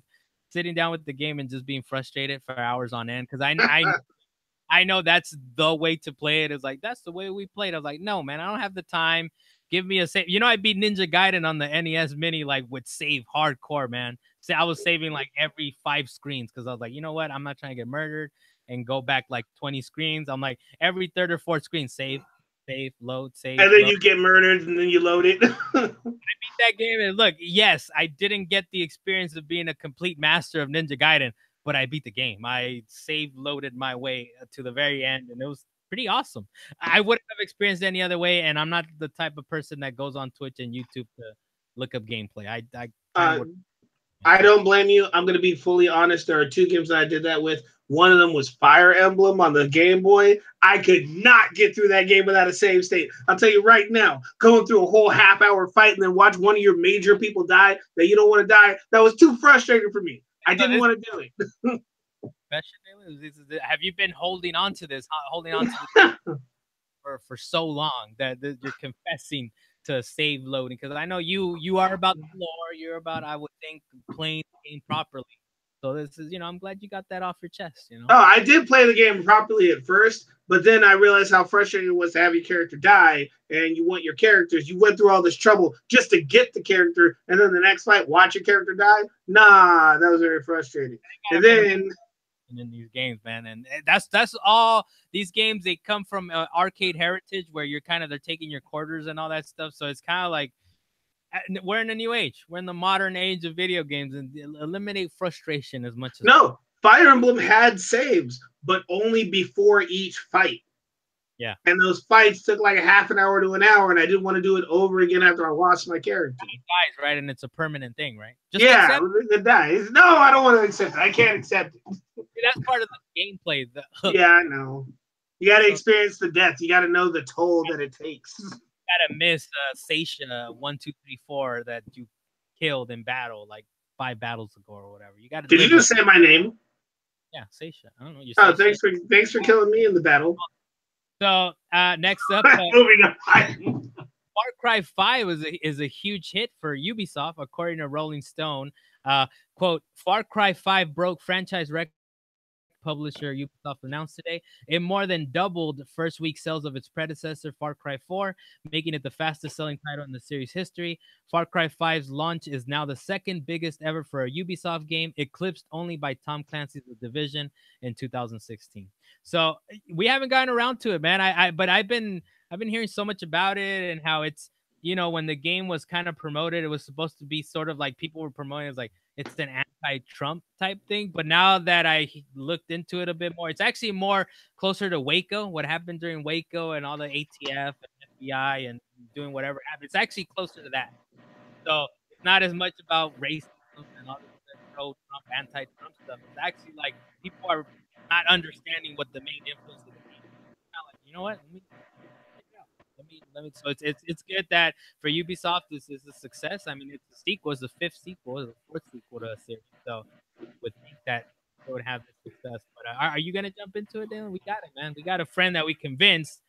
sitting down with the game and just being frustrated for hours on end, because I know that's the way to play it. It's like, that's the way we played. I was like, no, man, I don't have the time. Give me a save. I beat Ninja Gaiden on the NES Mini like with save hardcore, man. See, I was saving like every 5 screens because I was like, you know what? I'm not trying to get murdered and go back like 20 screens. I'm like, every 3rd or 4th screen, save, load, save. And then load. you get murdered and then you load it. I beat that game, and look, yes, I didn't get the experience of being a complete master of Ninja Gaiden, but I beat the game. I save loaded my way to the very end, and it was pretty awesome. I wouldn't have experienced it any other way, and I'm not the type of person that goes on Twitch and YouTube to look up gameplay. I don't blame you. I'm going to be fully honest. There are 2 games that I did that with. One of them was Fire Emblem on the Game Boy. I could not get through that game without a save state. I'll tell you right now, going through a whole half-hour fight and then watch one of your major people die that you don't want to die, that was too frustrating for me. I didn't want to do it. Have you been holding on to this for so long that you're confessing to save loading? Because I know you are about the lore. You're about, I would think, playing the game properly. So this is, I'm glad you got that off your chest. Oh, I did play the game properly at first, but then I realized how frustrating it was to have your character die, and you want your characters. You went through all this trouble just to get the character, and then the next fight, watch your character die. Nah, that was very frustrating. And then in these games, man, and that's all. These games, they come from arcade heritage where they're taking your quarters and all that stuff. So it's kind of like, we're in a new age. We're in the modern age of video games, and eliminate frustration as much as no. Fire Emblem had saves, but only before each fight. Yeah, and those fights took like a half an hour to an hour, and I didn't want to do it over again after I lost my character. It dies, right? And it's a permanent thing, right? Just it dies. No, I don't want to accept it. I can't accept it. That's part of the gameplay. Yeah, I know. You got to experience the death. You got to know the toll that it takes. You got to miss Seisha 1, 2, 3, 4 that you killed in battle, like 5 battles ago or whatever. You got to. Did you just say my name? Yeah, Seisha. I don't know. Oh, thanks for killing me in the battle. So next up, moving on. Far Cry 5 is a huge hit for Ubisoft, according to Rolling Stone. Quote, Far Cry 5 broke franchise record, publisher Ubisoft announced today. It more than doubled the first week sales of its predecessor, Far Cry 4, making it the fastest selling title in the series history. Far Cry 5's launch is now the 2nd biggest ever for a Ubisoft game, eclipsed only by Tom Clancy's The Division in 2016. So we haven't gotten around to it, man. But I've been hearing so much about it, and how it's, when the game was kind of promoted, it was supposed to be sort of like people were promoting it as like it's an anti-Trump type thing. But now that I looked into it a bit more, it's actually more closer to Waco. What happened during Waco and all the ATF and FBI and doing whatever happened. It's actually closer to that. So it's not as much about racism and all this other pro-Trump, anti-Trump stuff. It's actually like people are not understanding what the main influence of the game is. It's not like, you know what? Let me so it's good that for Ubisoft this is a success. I mean, it's a sequel, it's the fifth sequel, it's the fourth sequel to a series. So would think that they would have this success. But are you gonna jump into it, Dylan? We got it, man. We got a friend that we convinced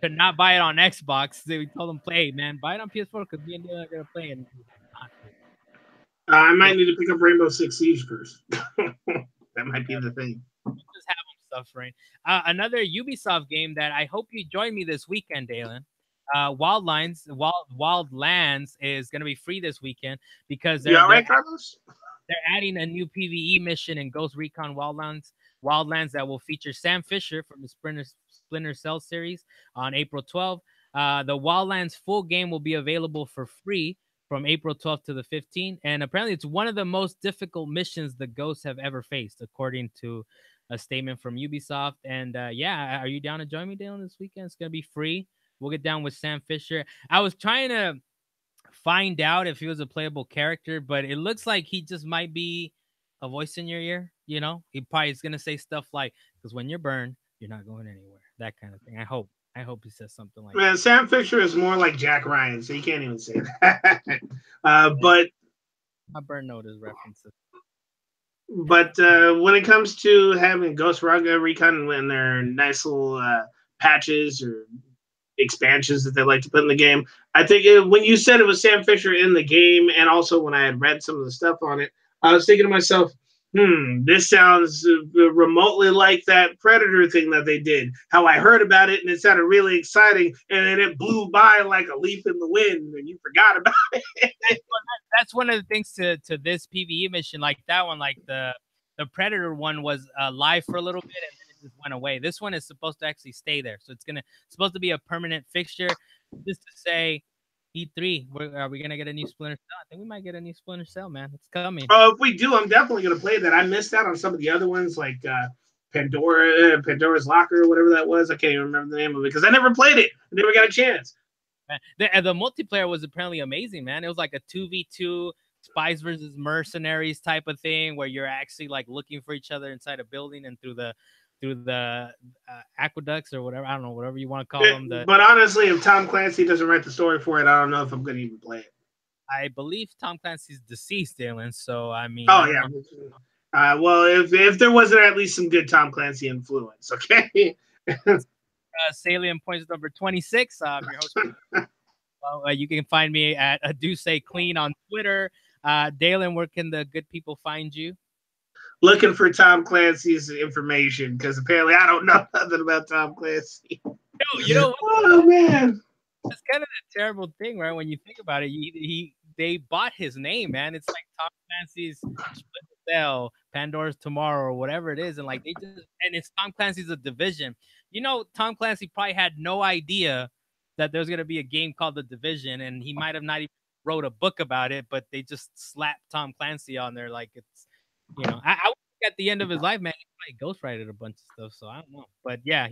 to not buy it on Xbox. We told him, play, man, buy it on PS4 because me and Dylan are gonna play, and he's not to. I might need to pick up Rainbow Six Siege first. That might be the thing. Just have them suffering. Another Ubisoft game that I hope you join me this weekend, Dalan. Wildlands is going to be free this weekend because you all right, Carlos? They're adding a new PvE mission in Ghost Recon Wildlands that will feature Sam Fisher from the Splinter Cell series on April 12th. The Wildlands full game will be available for free from April 12th to the 15th. And apparently it's one of the most difficult missions the Ghosts have ever faced, according to a statement from Ubisoft. And yeah, are you down to join me, Dylan, this weekend? It's going to be free. We'll get down with Sam Fisher. I was trying to find out if he was a playable character, but it looks like he just might be a voice in your ear. You know, he probably is going to say stuff like, because when you're burned, you're not going anywhere. That kind of thing. I hope he says something like that. Sam Fisher is more like Jack Ryan, so you can't even say that. But my burn notice references. But when it comes to having Ghost Recon and their nice little patches or expansions that they like to put in the game, I think when you said it was Sam Fisher in the game, and also when I had read some of the stuff on it, I was thinking to myself, this sounds remotely like that Predator thing that they did. How I heard about it and it sounded really exciting, and then it blew by like a leaf in the wind, and you forgot about it. That's one of the things to this PvE mission, like that one, like the Predator one was live for a little bit and then it just went away. This one is supposed to actually stay there, so it's supposed to be a permanent fixture. Just to say, E3, are we gonna get a new Splinter Cell? I think we might get a new Splinter Cell, man. It's coming. Oh, if we do, I'm definitely gonna play that. I missed out on some of the other ones, like Pandora's Locker or whatever that was. I can't even remember the name of it because I never played it. I never got a chance. The multiplayer was apparently amazing, man. It was like a 2v2 spies versus mercenaries type of thing where you're actually like looking for each other inside a building and through the aqueducts or whatever. I don't know, whatever you want to call them. But honestly, if Tom Clancy doesn't write the story for it, I don't know if I'm going to even play it. I believe Tom Clancy's deceased, Dalan. So I mean, oh yeah. Well, if there wasn't at least some good Tom Clancy influence, okay. Salient points number 26. I'm your host. You can find me at AduceClean on Twitter. Dalan, where can the good people find you? Looking for Tom Clancy's information because apparently I don't know nothing about Tom Clancy. No, you know what? Oh man, it's kind of a terrible thing, right? When you think about it, they bought his name, man. It's like Tom Clancy's Splinter Cell, Pandora's Tomorrow, or whatever it is, and like it's Tom Clancy's a division. You know, Tom Clancy probably had no idea that there's gonna be a game called The Division, and he might have not even wrote a book about it, but they just slapped Tom Clancy on there like it's, you know, I at the end of his life, man, he probably ghostwrited a bunch of stuff, so I don't know. But yeah,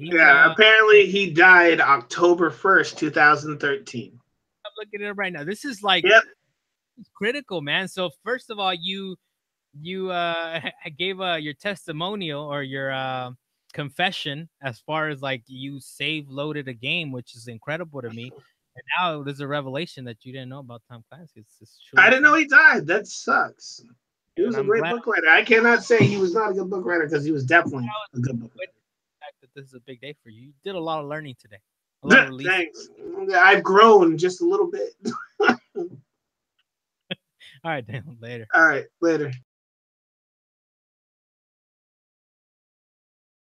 apparently he died October 1st, 2013. I'm looking at it right now. This is like it's critical, man. So first of all, you gave your testimonial or your confession as far as like you loaded a game, which is incredible to me. And now there's a revelation that you didn't know about Tom Clancy. It's true. I didn't know he died. That sucks. He was a great book writer. I cannot say he was not a good book writer because he was definitely a good book writer. The fact that this is a big day for you. You did a lot of learning today. Thanks. I've grown just a little bit. All right, Dan. Later. All right, later.